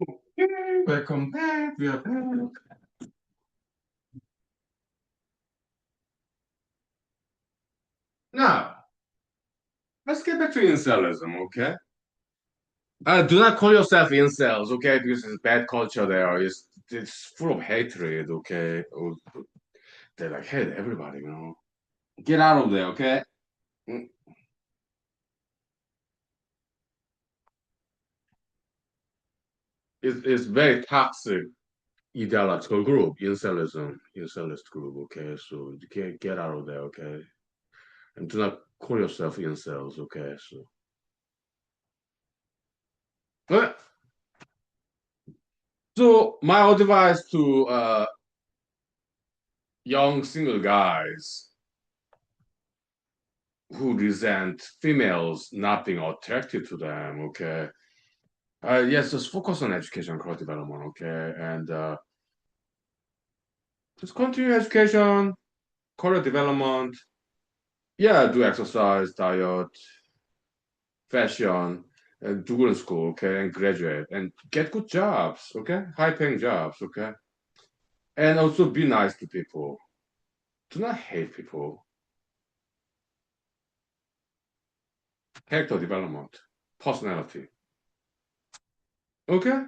Speaker 1: Okay, welcome back. We are back. Now, let's get back to incelism, okay? Do not call yourself incels, okay? Because it's bad culture there. It's full of hatred, okay? Or they like hate everybody, you know. Get out of there, okay? Mm, it's very toxic ideological group, incelist group, okay? So you can't get out of there, okay? And do not call yourself incels, okay? But so my advice to young single guys who resent females not being attracted to them, okay? Yes, just focus on education, career development, okay? And just continue education, career development. Yeah, do exercise, diet, fashion, and do good in school, okay? And graduate and get good jobs, okay? High paying jobs, okay? And also be nice to people. Do not hate people. Character development, personality, okay?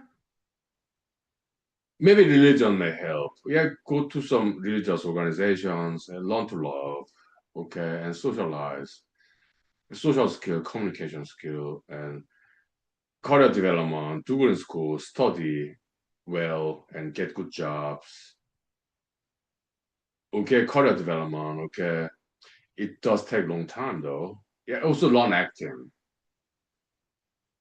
Speaker 1: Maybe religion may help. Yeah, go to some religious organizations and learn to love, okay, and socialize. Social skill, communication skill, and career development, do good in school, study well, and get good jobs. Okay, career development, okay. It does take long time though. Yeah, also learn acting.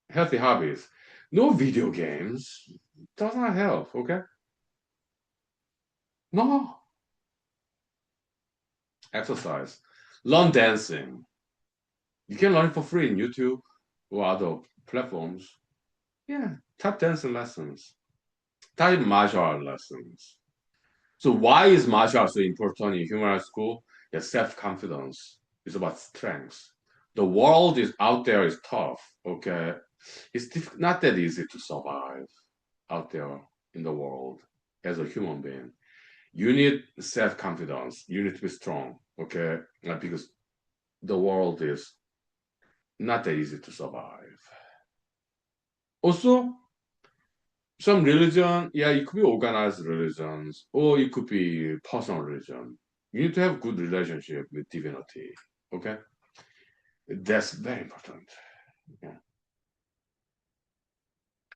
Speaker 1: Healthy hobbies. No video games. Does not help, okay? No. Exercise. Learn dancing. You can learn it for free in YouTube or other platforms. Yeah, tap dancing lessons, tap martial art lessons. So why is martial art so important in human rights school? Yeah, self-confidence. It's about strength. The world is out there is tough. Okay, it's not that easy to survive out there in the world as a human being. You need self-confidence. You need to be strong. Okay, because the world is not that easy to survive. Also, some religion, yeah, it could be organized religions, or it could be personal religion. You need to have good relationship with divinity. Okay, that's very important. Yeah.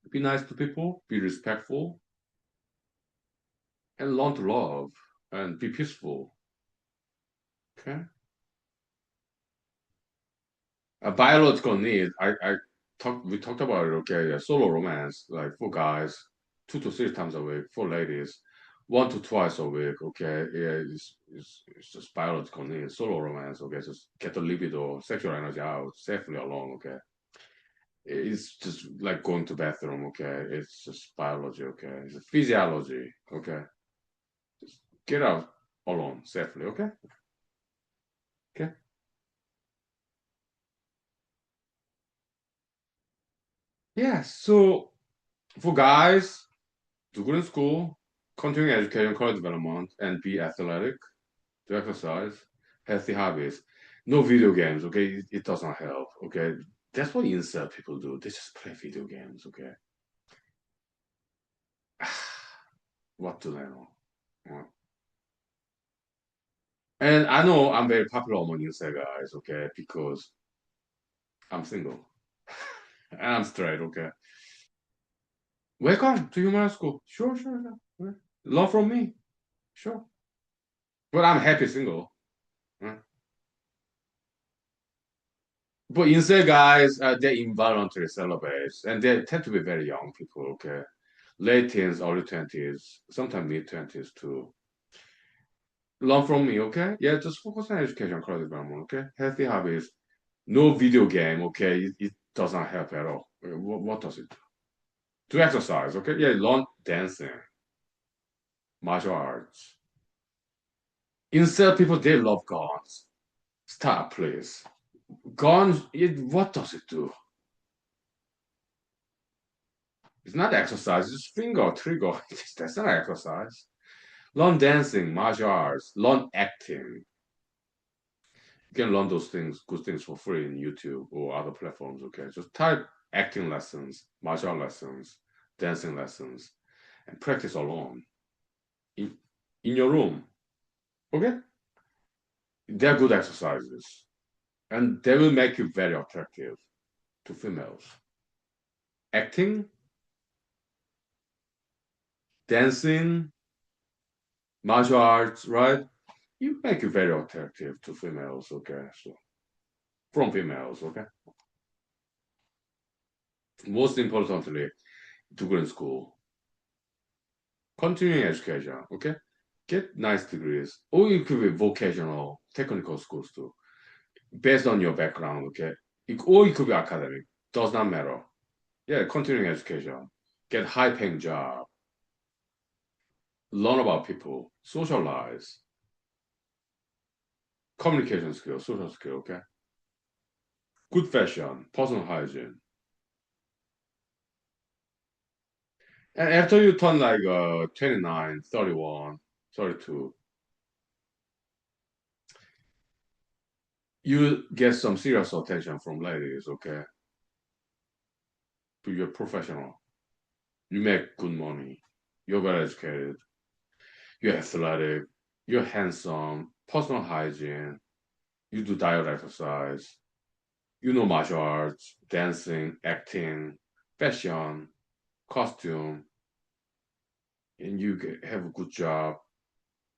Speaker 1: Be nice to people, be respectful, and learn to love and be peaceful. Okay, a biological need. We talked about it. Okay, yeah, solo romance, like for guys, 2 to 3 times a week. For ladies, 1 to 2 times a week. Okay, yeah, it's just biological need. Solo romance. Okay, just get the libido, sexual energy out safely alone. Okay, it's just like going to bathroom. Okay, it's just biology. Okay, it's physiology. Okay, just get out alone safely. Okay, okay. Yeah. So for guys, do good in school, continue education, career development, and be athletic, to exercise, healthy hobbies. No video games, okay? It does not help, okay? That's what incel people do. They just play video games, okay? What do they know? Yeah. And I know I'm very popular among incel guys, okay? Because I'm single and I'm straight, okay? Welcome to human school. Sure, sure, sure. Yeah. Learn from me, sure. But I'm happy single. Yeah. But instead, guys, they involuntary celibates, and they tend to be very young people. Okay, late teens, early 20s, sometimes mid 20s too. Learn from me, okay? Yeah, just focus on education, career development, okay? Healthy hobbies, no video game, okay? It does not help at all. What does it do? To exercise, okay? Yeah, learn dancing, martial arts. Instead, people they love guns. Stop, please. Guns, what does it do? It's not exercise, it's finger trigger. That's not exercise. Learn dancing, martial arts, learn acting. You can learn those things, good things for free in YouTube or other platforms, okay? Just type acting lessons, martial art lessons, dancing lessons, and practice alone in, in your room, okay? They're good exercises and they will make you very attractive to females. Acting, dancing, martial arts, right? You make you very attractive to females, okay? So from females, okay? Most importantly, to go in school, continuing education, okay? Get nice degrees, or it could be vocational, technical schools too, based on your background, okay? Or it could be academic, does not matter. Yeah, continuing education, get high-paying job, learn about people, socialize, communication skills, social skill, okay? Good fashion, personal hygiene. And after you turn like 29, 31, 32, you get some serious attention from ladies, okay? You're professional. You make good money. You're well educated. You're athletic. You're handsome. Personal hygiene. You do diet exercise. You know martial arts, dancing, acting, fashion, costume, and have a good job.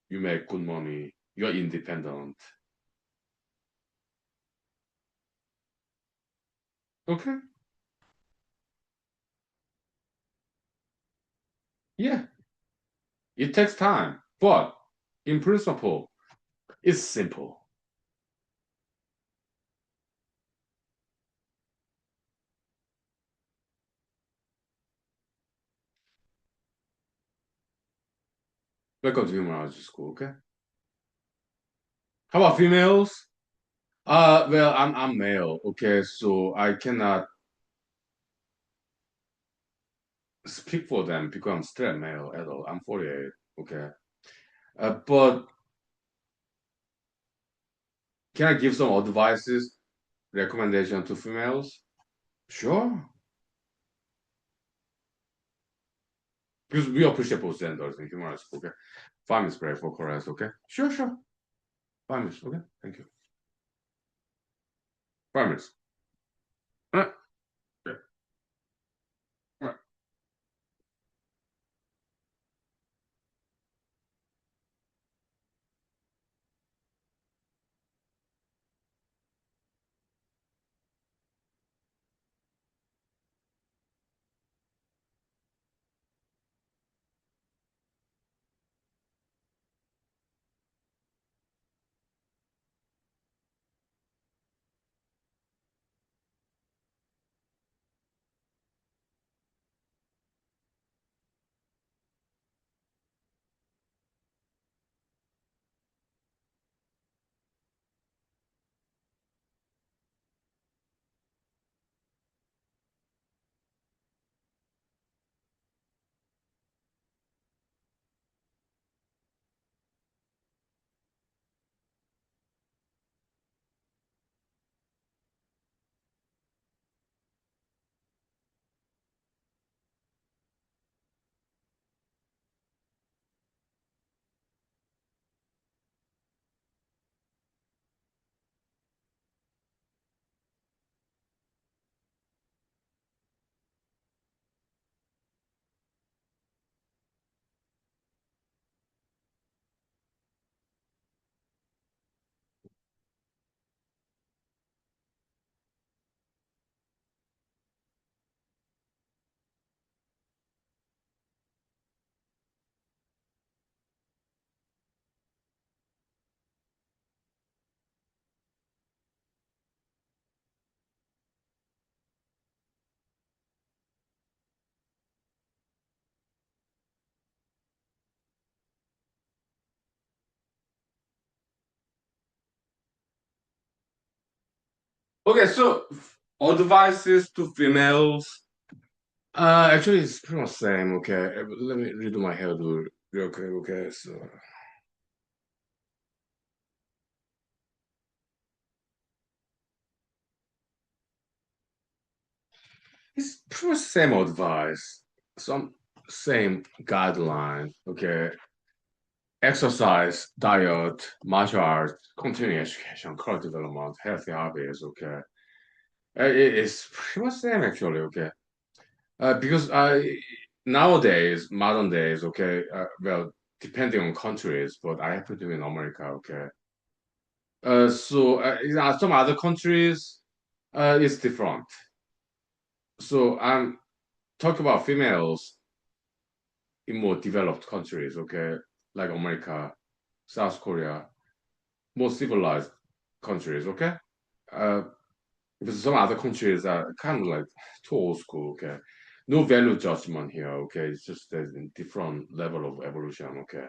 Speaker 1: You make good money. You're independent. Okay? Yeah, it takes time, but in principle, it's simple. Welcome to human school, okay? How about females? Well, I'm male, okay, so I cannot speak for them because I'm straight male at all. I'm 48, okay. But can I give some advices, recommendation to females? Sure, because we appreciate both genders in human rights, okay. 5 minutes break for chorus, okay. Sure, sure. 5 minutes, okay. Thank you. 5 minutes. Uh, yeah, right. Okay, so advices to females. Actually, it's pretty much same. Okay, let me redo my hairdo real quick. Okay, so it's pretty much same advice, some same guideline. Okay, exercise, diet, martial arts, continuing education, career development, healthy hobbies. Okay, it's pretty much same actually. Okay, because I nowadays, modern days. Okay, well, depending on countries, but I happen to be in America. Okay, so some other countries, it's different. So I'm talking about females in more developed countries, okay, like America, South Korea, more civilized countries, okay. Uh, because some other countries are kind of like too old school, okay. No value judgment here, okay. It's just there's a different level of evolution, okay.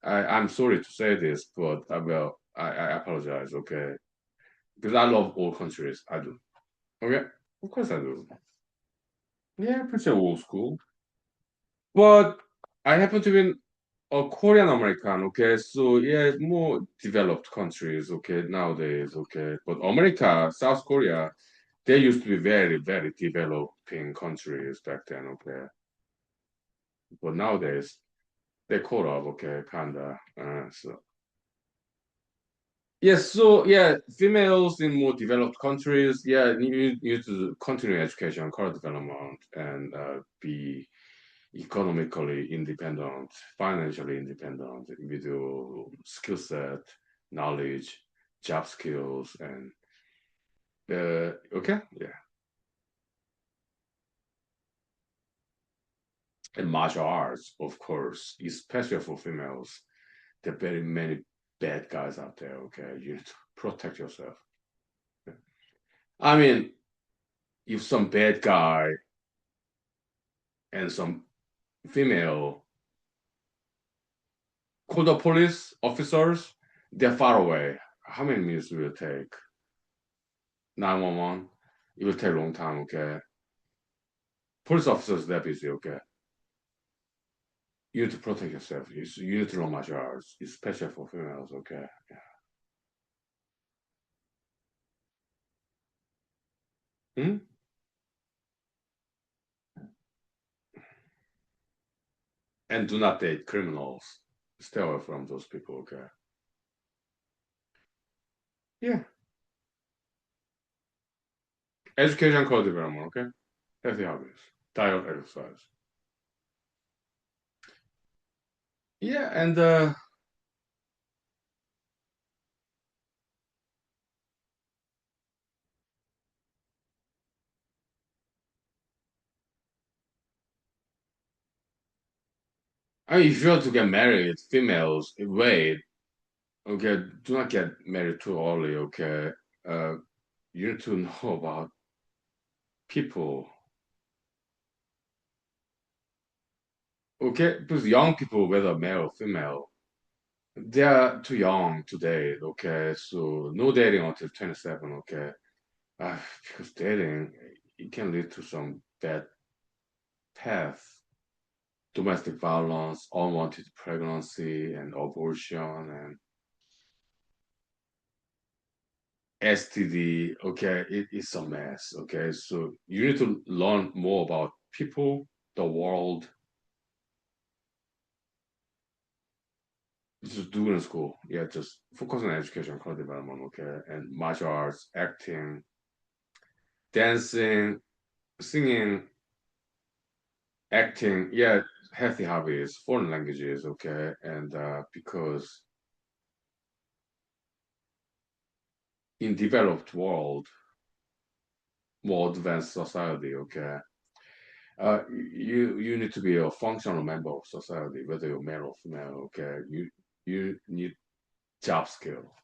Speaker 1: I'm sorry to say this, but I apologize, okay, because I love all countries. I do. Okay, of course I do. Yeah, pretty old school. But I happen to be a Korean American, okay? So yeah, more developed countries, okay, nowadays, okay. But America, South Korea, they used to be very, very developing countries back then, okay. But nowadays, they caught up, okay, kinda. So yes, so yeah, females in more developed countries, yeah, you need to continue education, career development, and be economically independent, financially independent with your skill set, knowledge, job skills, and okay, yeah, and martial arts, of course, especially for females. There are very many bad guys out there. Okay, you need to protect yourself. I mean, if some bad guy and some female call the police officers, they're far away. How many minutes will it take? 911. It will take a long time, okay? Police officers that busy, okay? You need to protect yourself. You need to know martial arts, especially for females, okay? Hmm? And do not date criminals. Stay away from those people, okay? Yeah. Education code development, okay? Healthy hobbies. Diet, exercise. Yeah, and I mean, if you want to get married, females, wait, okay? Do not get married too early, okay? Uh, you need to know about people, okay? Because young people, whether male or female, they are too young to date, okay? So no dating until 27, okay? Because dating, it can lead to some bad path, domestic violence, unwanted pregnancy, and abortion, and STD, okay? It's a mess, okay? So you need to learn more about people, the world, just do it in school. Yeah, just focus on education, career development, okay? And martial arts, acting, dancing, singing, acting, yeah, healthy hobbies, foreign languages, okay, and because in developed world, more advanced society, okay, you need to be a functional member of society, whether you're male or female, okay. You need job skill,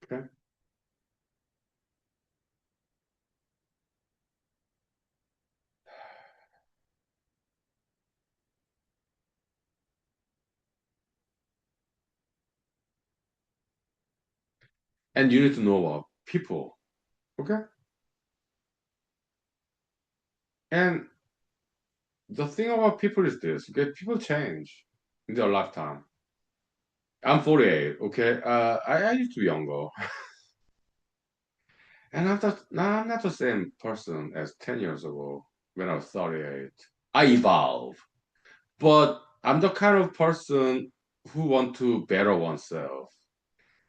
Speaker 1: okay. and you need to know about people. Okay, and the thing about people is this: okay, people change in their lifetime. I'm 48. Okay, I used to be younger, and I'm not the same person as 10 years ago when I was 38. I evolve, but I'm the kind of person who want to better oneself.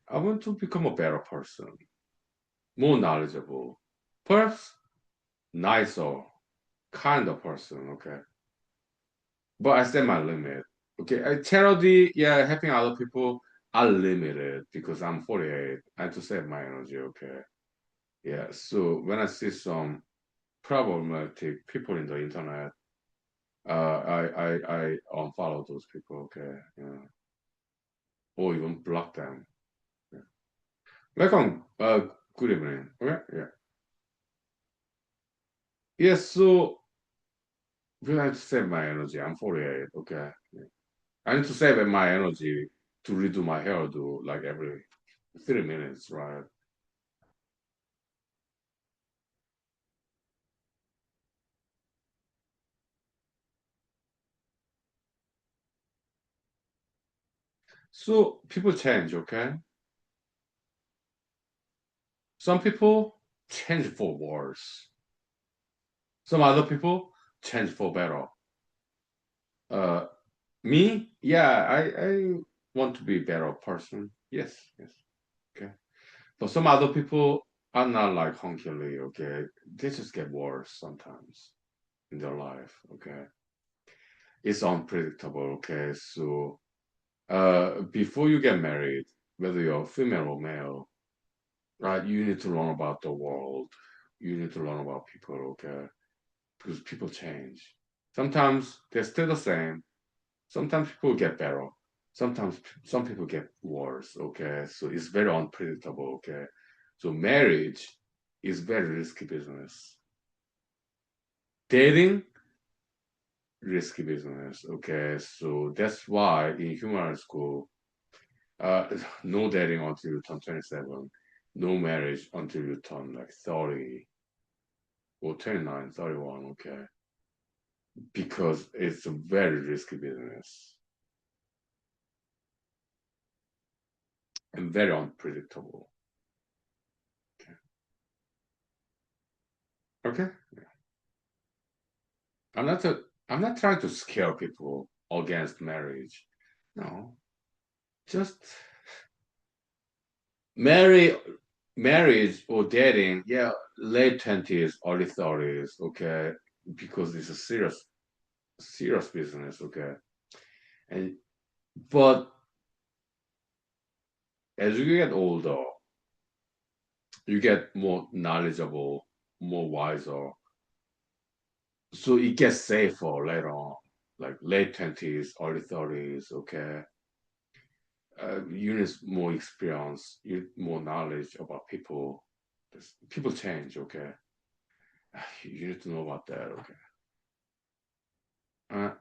Speaker 1: I want to become a better person, more knowledgeable, perhaps nicer, kind of person. Okay, but I set my limit. Okay, charity, yeah, helping other people, I limit it because I'm 48. I have to save my energy. Okay, yeah. So when I see some problematic people in the internet, I unfollow those people. Okay, yeah, or even block them. Yeah. Welcome. Good evening. Okay, yeah. Yes. So when I have to save my energy, I'm 48. Okay. Yeah. I need to save my energy to redo my hairdo like every 3 minutes, right? So people change, okay? Some people change for worse. Some other people change for better. Uh, me, yeah, I want to be a better person. Yes, yes, okay. But some other people are not like Huhnkie Lee, okay? They just get worse sometimes in their life, okay? It's unpredictable, okay? So before you get married, whether you're female or male, right, you need to learn about the world. You need to learn about people, okay? Because people change. Sometimes they're still the same. Sometimes people get better. Sometimes some people get worse, okay? So it's very unpredictable, okay? So marriage is very risky business. Dating, risky business, okay? So that's why in human school, Uh, no dating until you turn 27. No marriage until you turn like 30 or 29, 31, okay? Because it's a very risky business and very unpredictable. Okay? I'm not a, I'm not trying to scare people against marriage. No. Just marry marriage or dating, yeah, late 20s, early 30s, okay? Because it's a serious business, okay? And but as you get older, you get more knowledgeable, more wiser. So it gets safer later on, like late 20s, early 30s, okay? You need more experience, you need more knowledge about people. People change, okay? You need to know about that, okay? Uh,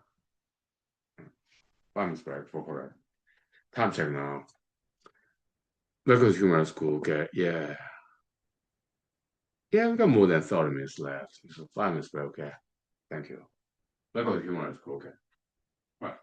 Speaker 1: 5 minutes back for correct. Time check now. Let's go to human school, okay? Yeah. Yeah, we got more than 30 minutes left. So 5 minutes back, okay? Thank you. Let's go to human school, okay? Right.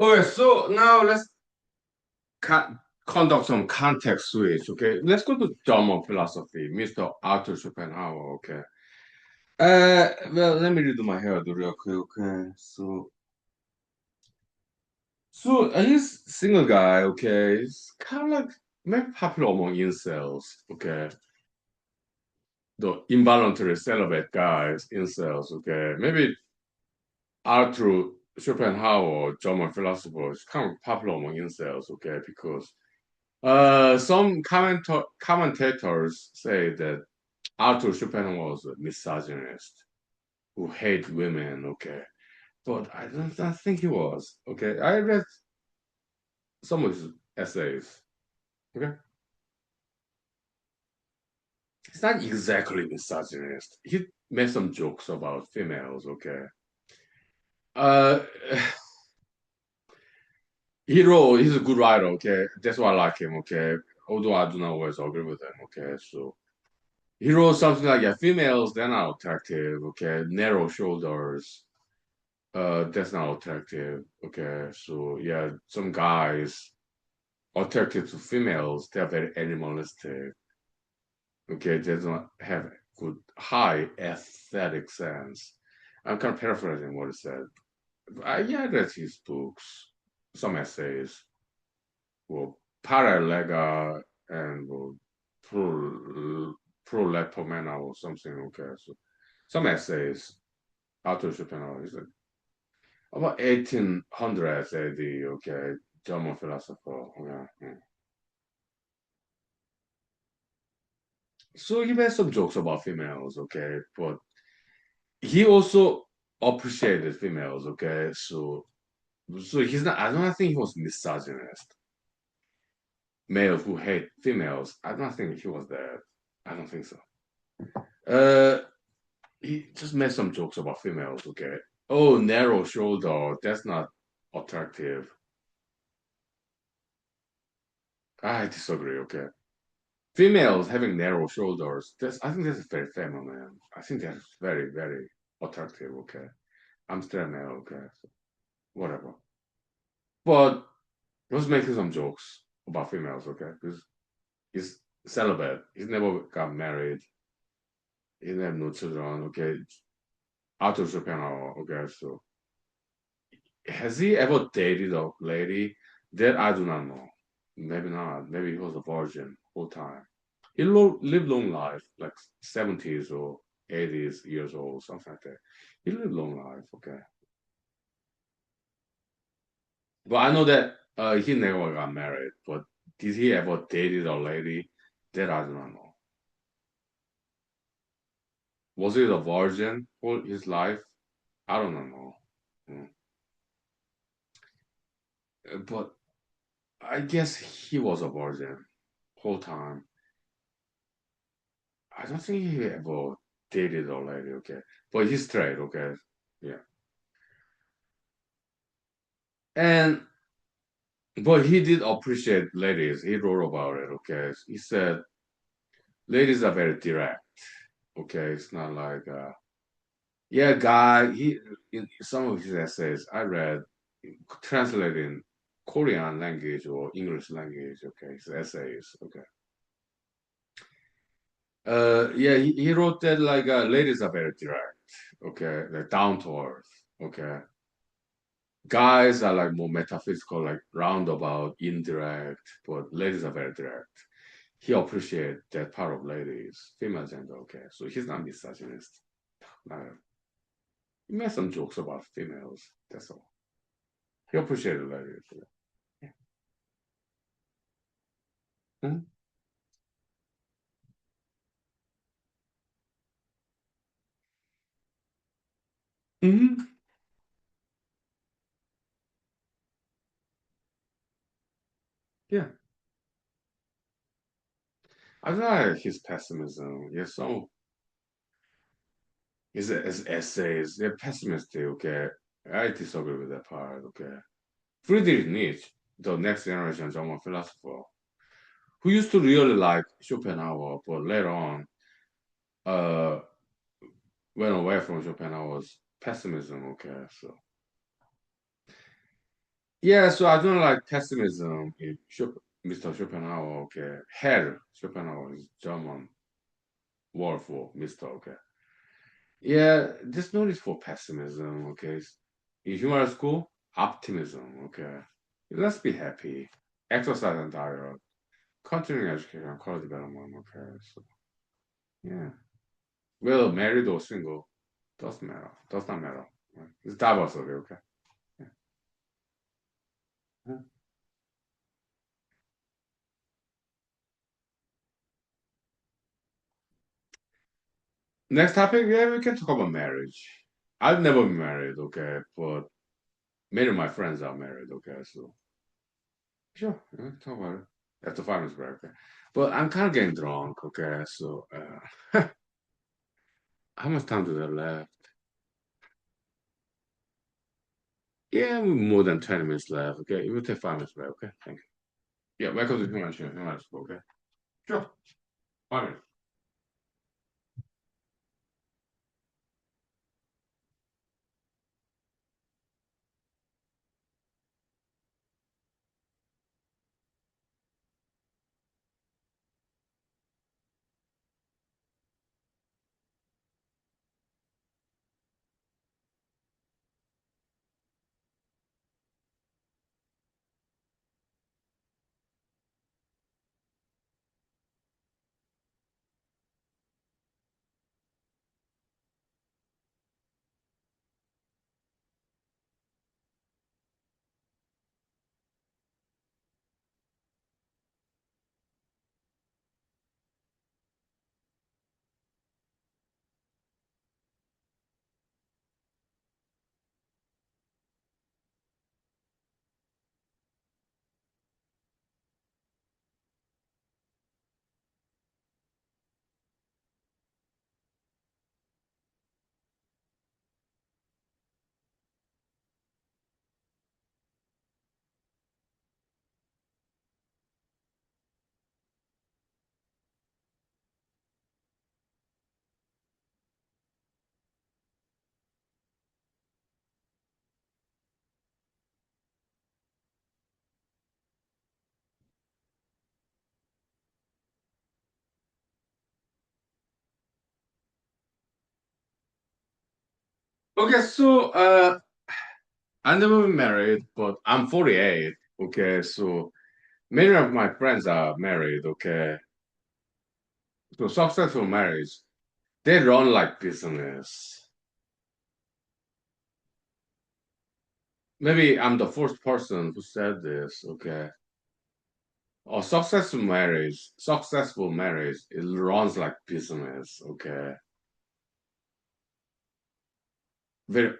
Speaker 1: Okay, so now let's conduct some context switch. Okay, let's go to German philosophy, Mr. Arthur Schopenhauer. Okay. Well, let me redo my hair real quick. Okay, he's single guy. Okay, he's kind of like maybe popular among incels. Okay, the involuntary celibate guys, incels. Okay, maybe Arthur Schopenhauer, German philosopher, is kind of popular among incels. Okay, because some commentators say that Arthur Schopenhauer was a misogynist who hate women. Okay, but I don't think he was. Okay, I read some of his essays. Okay, he's not exactly misogynist. He made some jokes about females. Okay, uh, he's a good writer. Okay, that's why I like him. Okay, although I do not always agree with him. Okay, so he wrote something like, yeah, females, they're not attractive. Okay, narrow shoulders. That's not attractive. Okay, so yeah, some guys attracted to females, they're very animalistic. Okay, they don't have good high aesthetic sense. I'm kind of paraphrasing what he said. Yeah, I read his books, some essays, well, Paralega and well, Pro Prolepomena or something. Okay, so some essays. Arthur Schopenhauer is like about 1800s AD. Okay, German philosopher. Yeah. So he made some jokes about females. Okay, but he also appreciated females. Okay, so he's not. I don't think he was misogynist. Male who hate females. I don't think he was that. I don't think so. Uh, he just made some jokes about females. Okay. Oh, narrow shoulder. That's not attractive. I disagree. Okay. Females having narrow shoulders. That's. I think that's very feminine. I think that's very very attractive. Okay. I'm still male. Okay. So whatever. But he was making some jokes about females. Okay. Because he's celibate. He's never got married. He didn't have no children. Okay. Arthur Schopenhauer. Okay. So has he ever dated a lady? That I do not know. Maybe not. Maybe he was a virgin whole time. He lived long life, like 70s or 80s years old, something like that. He lived long life, okay. But I know that he never got married. But did he ever dated a lady? That I do not know. Was he a virgin for his life? I don't know. Mm. But I guess he was a virgin whole time. I don't think he ever dated a lady, okay. But he's straight, okay. Yeah. And but he did appreciate ladies. He wrote about it, okay. He said ladies are very direct. Okay. It's not like yeah, guy, he in some of his essays I read translated in Korean language or English language, okay, his essays, okay. Yeah, he wrote that like ladies are very direct, okay, they're down to earth, okay. Guys are like more metaphysical, like roundabout, indirect, but ladies are very direct. He appreciates that part of ladies, female gender, okay. So he's not misogynist. He made some jokes about females, that's all. He appreciated ladies. Yeah. Hmm. Mm-hmm. Yeah. I like his pessimism. Yeah, some his essays, they're pessimistic, okay. I disagree with that part, okay. Friedrich Nietzsche, the next generation German philosopher, who used to really like Schopenhauer, but later on uh, went away from Schopenhauer's pessimism. Okay, so Yeah, so I don't like pessimism. Mr. Schopenhauer, okay. Herr Schopenhauer is German word for Mr. Okay. Yeah, there's no need for pessimism, okay. In human school, optimism, okay. Let's be happy. Exercise and diet, continuing education, quality development, okay. So yeah. Well, married or single, doesn't matter. Does not matter. Right? It's diversity, okay. Yeah. Next topic, yeah, we can talk about marriage. I've never been married, okay, but many of my friends are married, okay, so sure, yeah, talk about it. After 5 minutes break, okay. But I'm kind of getting drunk, okay, so how much time do I left? Yeah, more than 20 minutes left, okay. It will take 5 minutes break, okay. Thank you. Yeah, welcome to Human School, okay. Sure, 5 minutes. Okay, so I never been married, but I'm 48, okay, so many of my friends are married, okay. So successful marriage, they run like business. Maybe I'm the first person who said this, okay. A successful marriage, it runs like business, okay. Very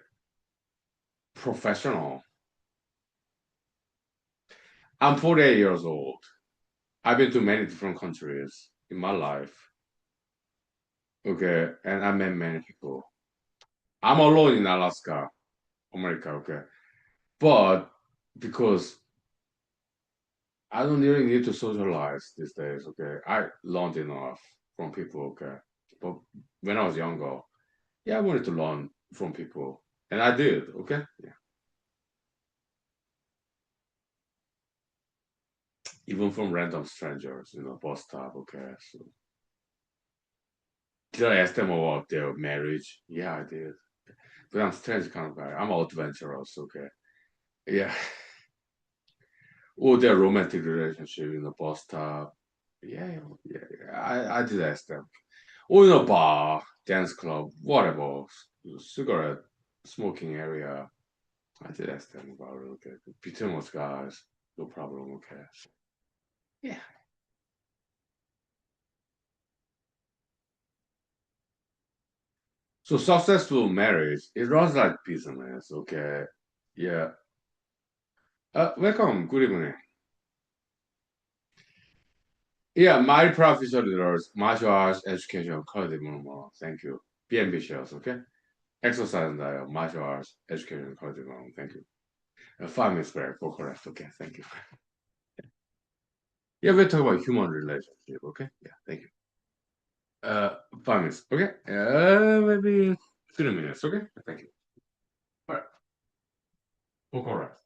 Speaker 1: professional. I'm 48 years old. I've been to many different countries in my life, okay, and I met many people. I'm alone in Alaska, America, okay. But because I don't really need to socialize these days, okay. I learned enough from people, okay. But when I was younger, yeah, I wanted to learn from people, and I did, okay. Yeah. Even from random strangers, bus stop, okay. So did I ask them about their marriage? Yeah, I did. But I'm strange kind of guy. I'm adventurous, okay. Yeah. Or their romantic relationship in the bus stop. Yeah, yeah, yeah. I did ask them. Or in a bar, dance club, whatever, cigarette smoking area. I did ask them about it. Okay, between us guys, no problem. Okay. Yeah. So successful marriage, it runs like business. Okay. Yeah. Welcome. Good evening. Yeah, my professional leaders, martial arts, education, quality more. Thank you. Be ambitious. Okay. Exercise and diet, martial arts, education, quality more. Thank you. 5 minutes break for correct. Okay. Thank you. Yeah, we're talking about human relationship. Okay. Yeah. Thank you. 5 minutes. Okay. Maybe 3 minutes. Okay. Thank you. All right. For correct.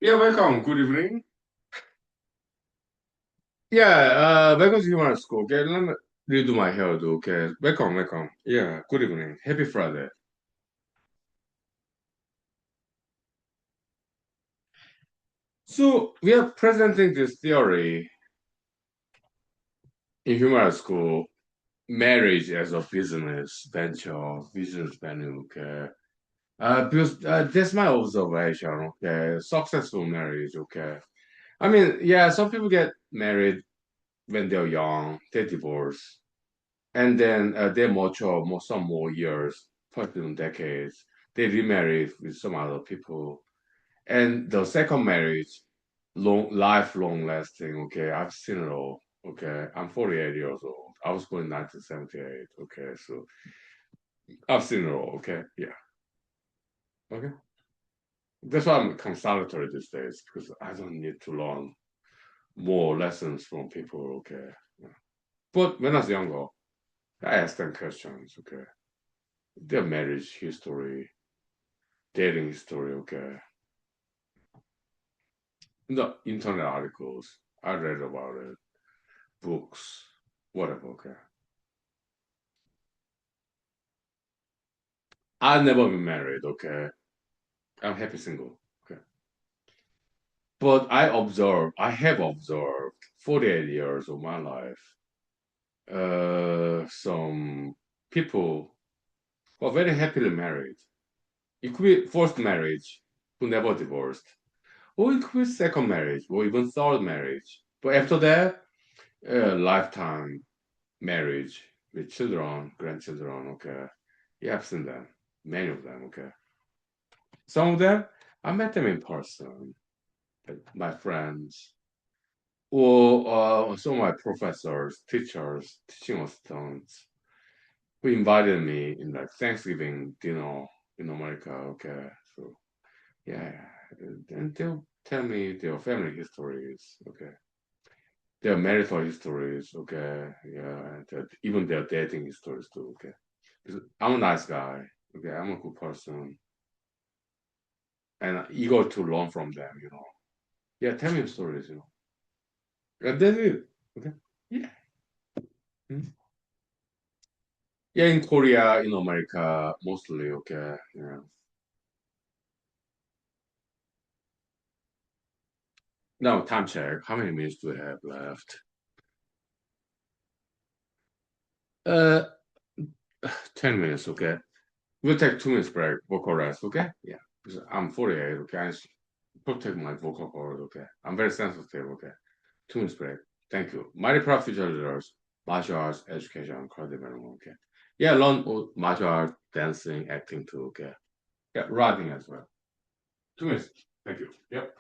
Speaker 1: Yeah, welcome. Good evening. Yeah, welcome to human school. Okay, let me redo my hair, though. Okay, welcome, welcome. Yeah, good evening. Happy Friday. So we are presenting this theory in human school, marriage as a business venture, business venue. Okay, because that's my observation. Okay, successful marriage. Okay, I mean, yeah, some people get married when they're young, they divorce, and then they mature some more years, probably decades. They remarry with some other people, and the second marriage, lifelong lasting. Okay, I've seen it all. Okay, I'm 48 years old. I was born in 1978. Okay, so I've seen it all. Okay, yeah. Okay, that's why I'm consolatory these days because I don't need to learn more lessons from people. Okay, yeah. But when I was younger, I asked them questions. Okay, their marriage history, dating history. Okay, the internet articles I read about it, books, whatever. Okay, I've never been married. Okay, I'm happy single. Okay, but I have observed 48 years of my life. Some people who are very happily married. It could be first marriage who never divorced, or it could be second marriage, or even third marriage. But after that, lifetime marriage with children, grandchildren, okay. You have seen them, many of them, okay. Some of them, I met them in person, like my friends, or some of my professors, teachers, teaching assistants, who invited me in like Thanksgiving dinner in America, okay. So, yeah, and they'll tell me their family histories, okay. Their marital histories, okay, yeah, and even their dating histories too, okay. Because I'm a nice guy, okay, I'm a good person, and eager to learn from them. Yeah, tell me stories. And that's it, okay. Yeah. Mhm. Yeah, in Korea, in America, mostly, okay. Yeah. Now, time check. How many minutes do we have left? Uh, 10 minutes, okay. We'll take 2 minutes break, vocal rest, okay? Yeah. Because I'm 48, okay. I protect my vocal cord, okay. I'm very sensitive, okay. 2 minutes break. Thank you. Mighty Proud Future Leaders, martial arts, education, career development, okay. Yeah, learn martial arts, dancing, acting too, okay. Yeah, writing as well. 2 minutes. Thank you. Yep.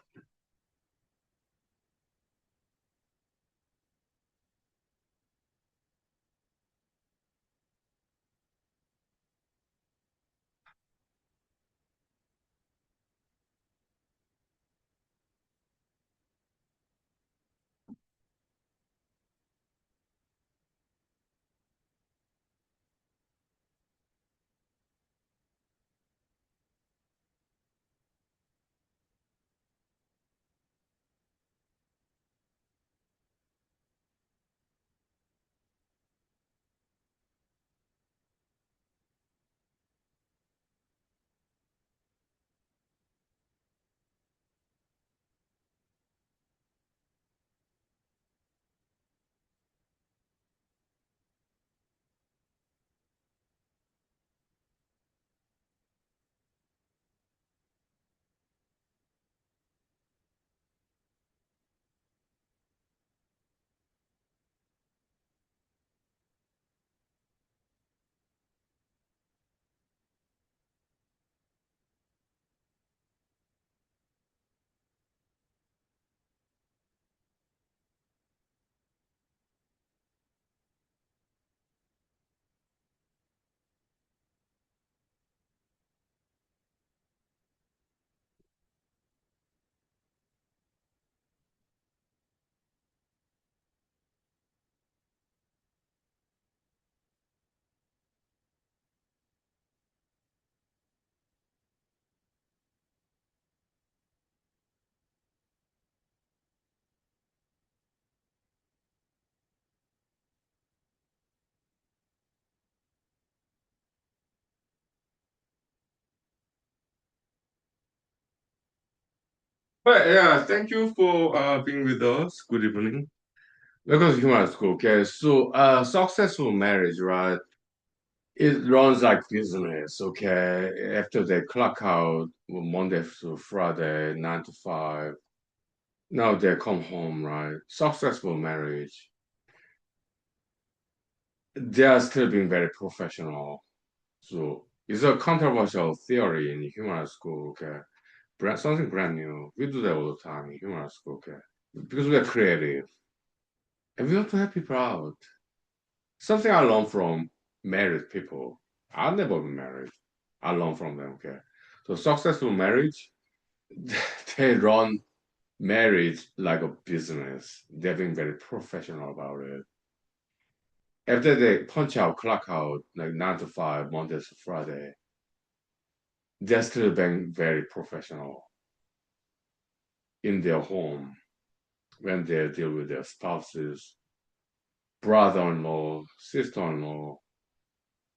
Speaker 1: But yeah, thank you for being with us. Good evening. Welcome to Human School. Okay, so successful marriage, right? It runs like business. Okay, after they clock out Monday to Friday, 9 to 5. Now they come home, right? Successful marriage. They are still being very professional. So it's a controversial theory in human school. Okay, something brand new. We do that all the time in human school. Okay, because we are creative and we want to help people out. Something I learned from married people. I've never been married. I learned from them. Okay, so successful marriage, they run marriage like a business. They're being very professional about it. After they punch out, clock out, like 9 to 5, Monday to Friday, they're still being very professional in their home when they deal with their spouses, brother-in-law, sister-in-law,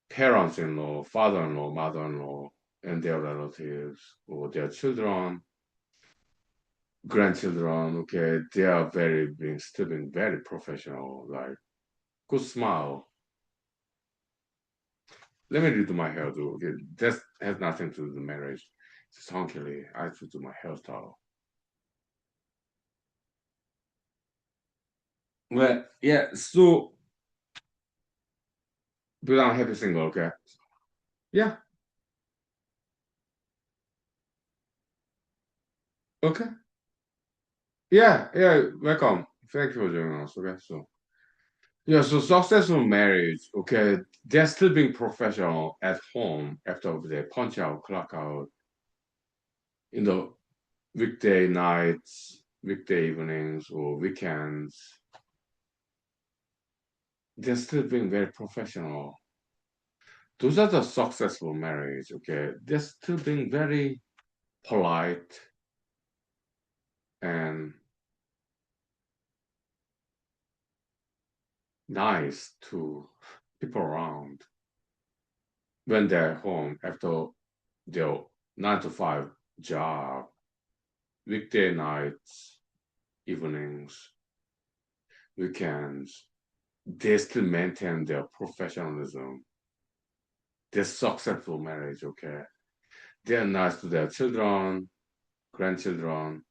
Speaker 1: parents-in-law, father-in-law, mother-in-law, and their relatives or their children, grandchildren. Okay, they are very being still being very professional. Like good smile. Let me redo my hair too. Okay, that has nothing to do with the marriage. It's Huhnkie. I have to do my hairstyle. Well, yeah. So, but I'm happy single. Okay. Yeah. Okay. Yeah. Yeah. Welcome. Thank you for joining us. Okay. So. Yeah, so successful marriage, okay, they're still being professional at home after they punch out, clock out in the weekday nights, weekday evenings, or weekends. They're still being very professional. Those are the successful marriage, okay? They're still being very polite and nice to people around when they're home after their 9 to 5 job, weekday nights, evenings, weekends, they still maintain their professionalism, their successful marriage, okay? They're nice to their children, grandchildren,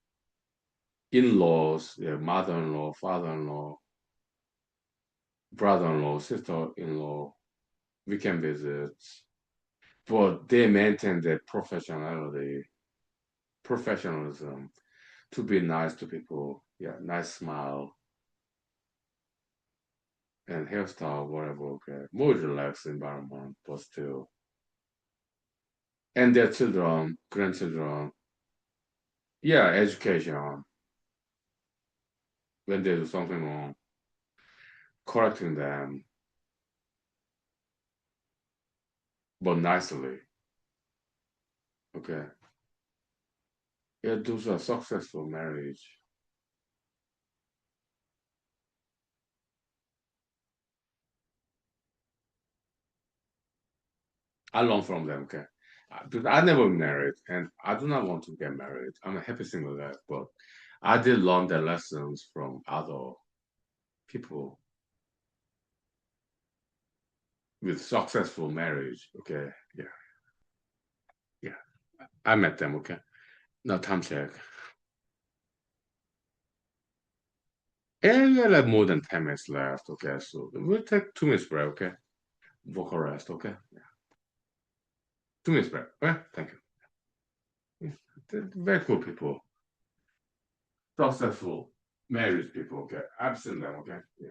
Speaker 1: in-laws, their mother-in-law, father-in-law, brother-in-law, sister-in-law, weekend visits. But they maintain their professionalism to be nice to people. Yeah, nice smile and hairstyle, whatever, okay. More relaxed environment, but still. And their children, grandchildren, yeah, education. When they do something wrong, correcting them, but nicely. Okay. Yeah, those are successful marriage. I learn from them, okay. Because I never been married and I do not want to get married. I'm a happy single guy, but I did learn the lessons from other people with successful marriage. Okay. Yeah. Yeah. I met them, okay. Now time check. And we have more than 10 minutes left, okay. So we'll take 2 minutes break, okay. Vocal rest, okay. Yeah. 2 minutes break. Okay. Thank you. Yeah. They're very cool people. Successful married people, okay. I've seen them, okay. Yeah.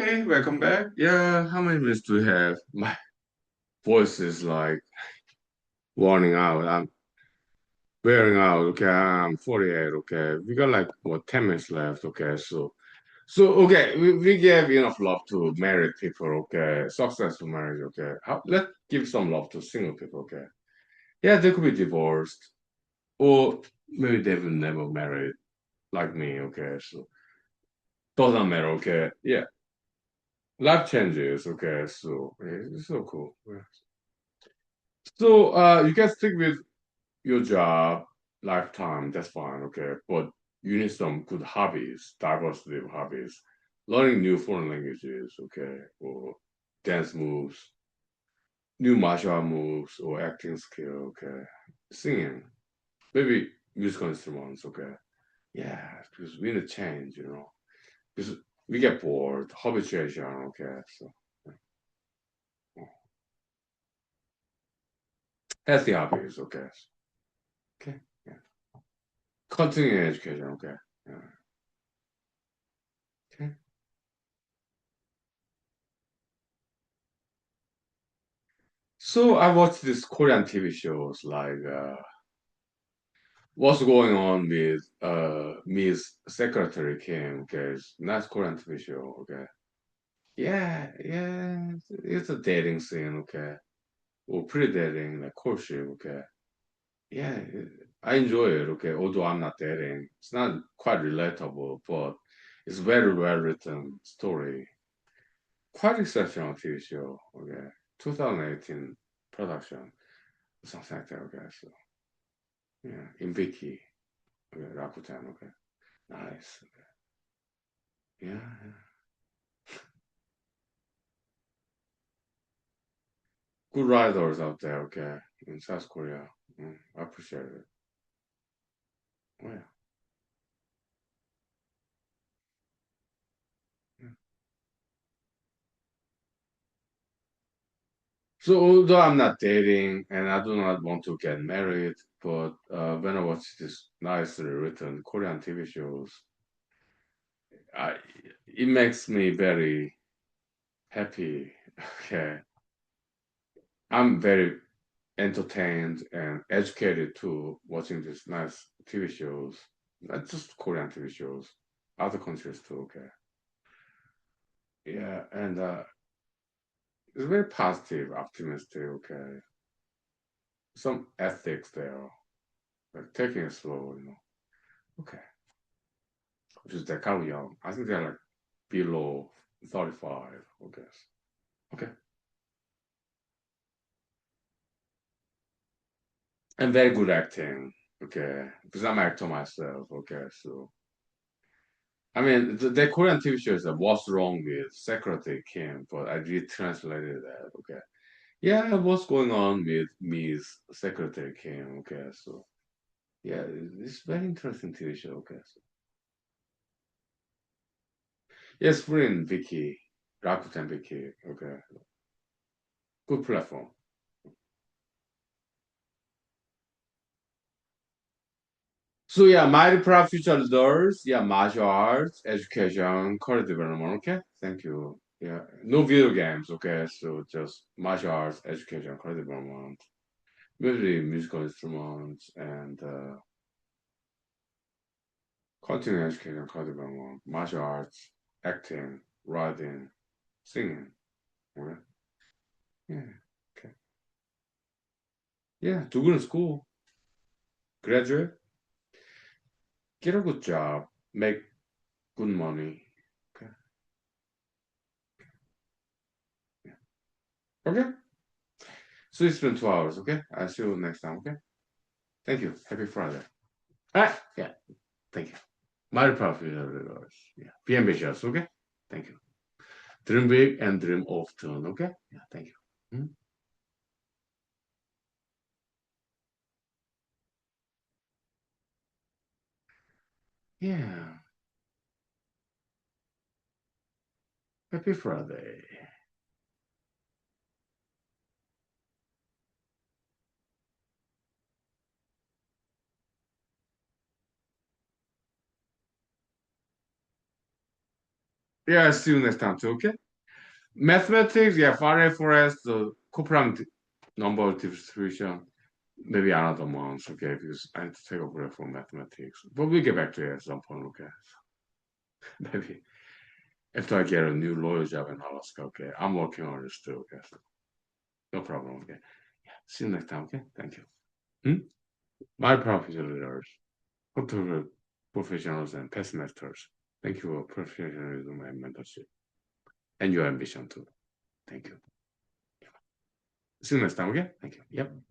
Speaker 1: Hey, welcome back. Yeah, how many minutes do we have? My voice is like warning out. I'm wearing out. Okay, I'm 48. Okay, we got like what 10 minutes left. Okay, so okay, we gave enough love to married people. Okay, successful marriage. Okay, let's give some love to single people. Okay, yeah, they could be divorced or maybe they will never married like me. Okay, so doesn't matter. Okay, yeah, life changes. Okay, so it's so cool. Yeah. So you can stick with your job lifetime, that's fine, okay. But you need some good hobbies, diversity of hobbies, learning new foreign languages, okay, or dance moves, new martial art moves, or acting skill, okay, singing, maybe musical instruments, okay. Yeah, because we need to change, because we get bored, habituation, okay. So healthy hobbies, okay, okay, yeah. Continuing education, okay, yeah. Okay. So I watch these Korean TV shows like what's going on with Miss Secretary Kim, okay, it's nice Korean TV show, okay. Yeah, yeah, it's a dating scene, okay. Or pre-dating, like courtship, okay. Yeah, I enjoy it, okay, although I'm not dating. It's not quite relatable, but it's very well written story. Quite exceptional TV show, okay. 2018 production, something like that, okay. So yeah, in Vicky. Okay, Rakuten. Okay, nice. Yeah, yeah. Good riders out there. Okay, in South Korea. I appreciate it. Oh, yeah. Yeah. So although I'm not dating and I do not want to get married, but when I watch these nicely written Korean TV shows, I, it makes me very happy. Okay, I'm very entertained and educated too watching these nice TV shows, not just Korean TV shows, other countries too. Okay, yeah, and it's very positive, optimistic. Okay, some ethics there, like taking it slow. Okay, which is they're kind of young. I think they're like below 35. I guess. Okay, and very good acting. Okay, because I'm an actor myself. Okay, so I mean, the Korean TV show is What's Wrong with Secretary Kim, but I retranslated that. Okay. Yeah, what's going on with Miss Secretary Kim? Okay, so yeah, it's very interesting TV show. Okay, so yes, free in Viki, Rakuten Viki. Okay, good platform. So yeah, my proud future leaders. Yeah, martial arts, education, career development. Okay, thank you. Yeah, no video games. Okay, so just martial arts, education, career development. Maybe musical instruments and continuing education, career development, martial arts, acting, writing, singing. Okay. Yeah. Okay. Yeah. Do good in school. Graduate. Get a good job. Make good money. Okay. Yeah. Okay. So it's been 2 hours. Okay. I'll see you next time. Okay. Thank you. Happy Friday. Ah, yeah. Thank you. My profit, everybody. Yeah. Be ambitious. Okay. Thank you. Dream big and dream often. Okay. Yeah. Thank you. Mhm. Yeah. Happy Friday. Yeah, see you next time too, okay? Mathematics, yeah, Fourier forest, the coprime number distribution, maybe another month, okay? Because I need to take a break from mathematics. But we'll get back to it at some point, okay? Maybe after I get a new lawyer job in Alaska, okay? I'm working on this too, okay? So no problem, okay? Yeah, see you next time, okay? Thank you. Hmm? My professors, cultural professionals, and past masters. Thank you for professionalism and mentorship, and your ambition too. Thank you. See you next time, okay? Thank you. Yep.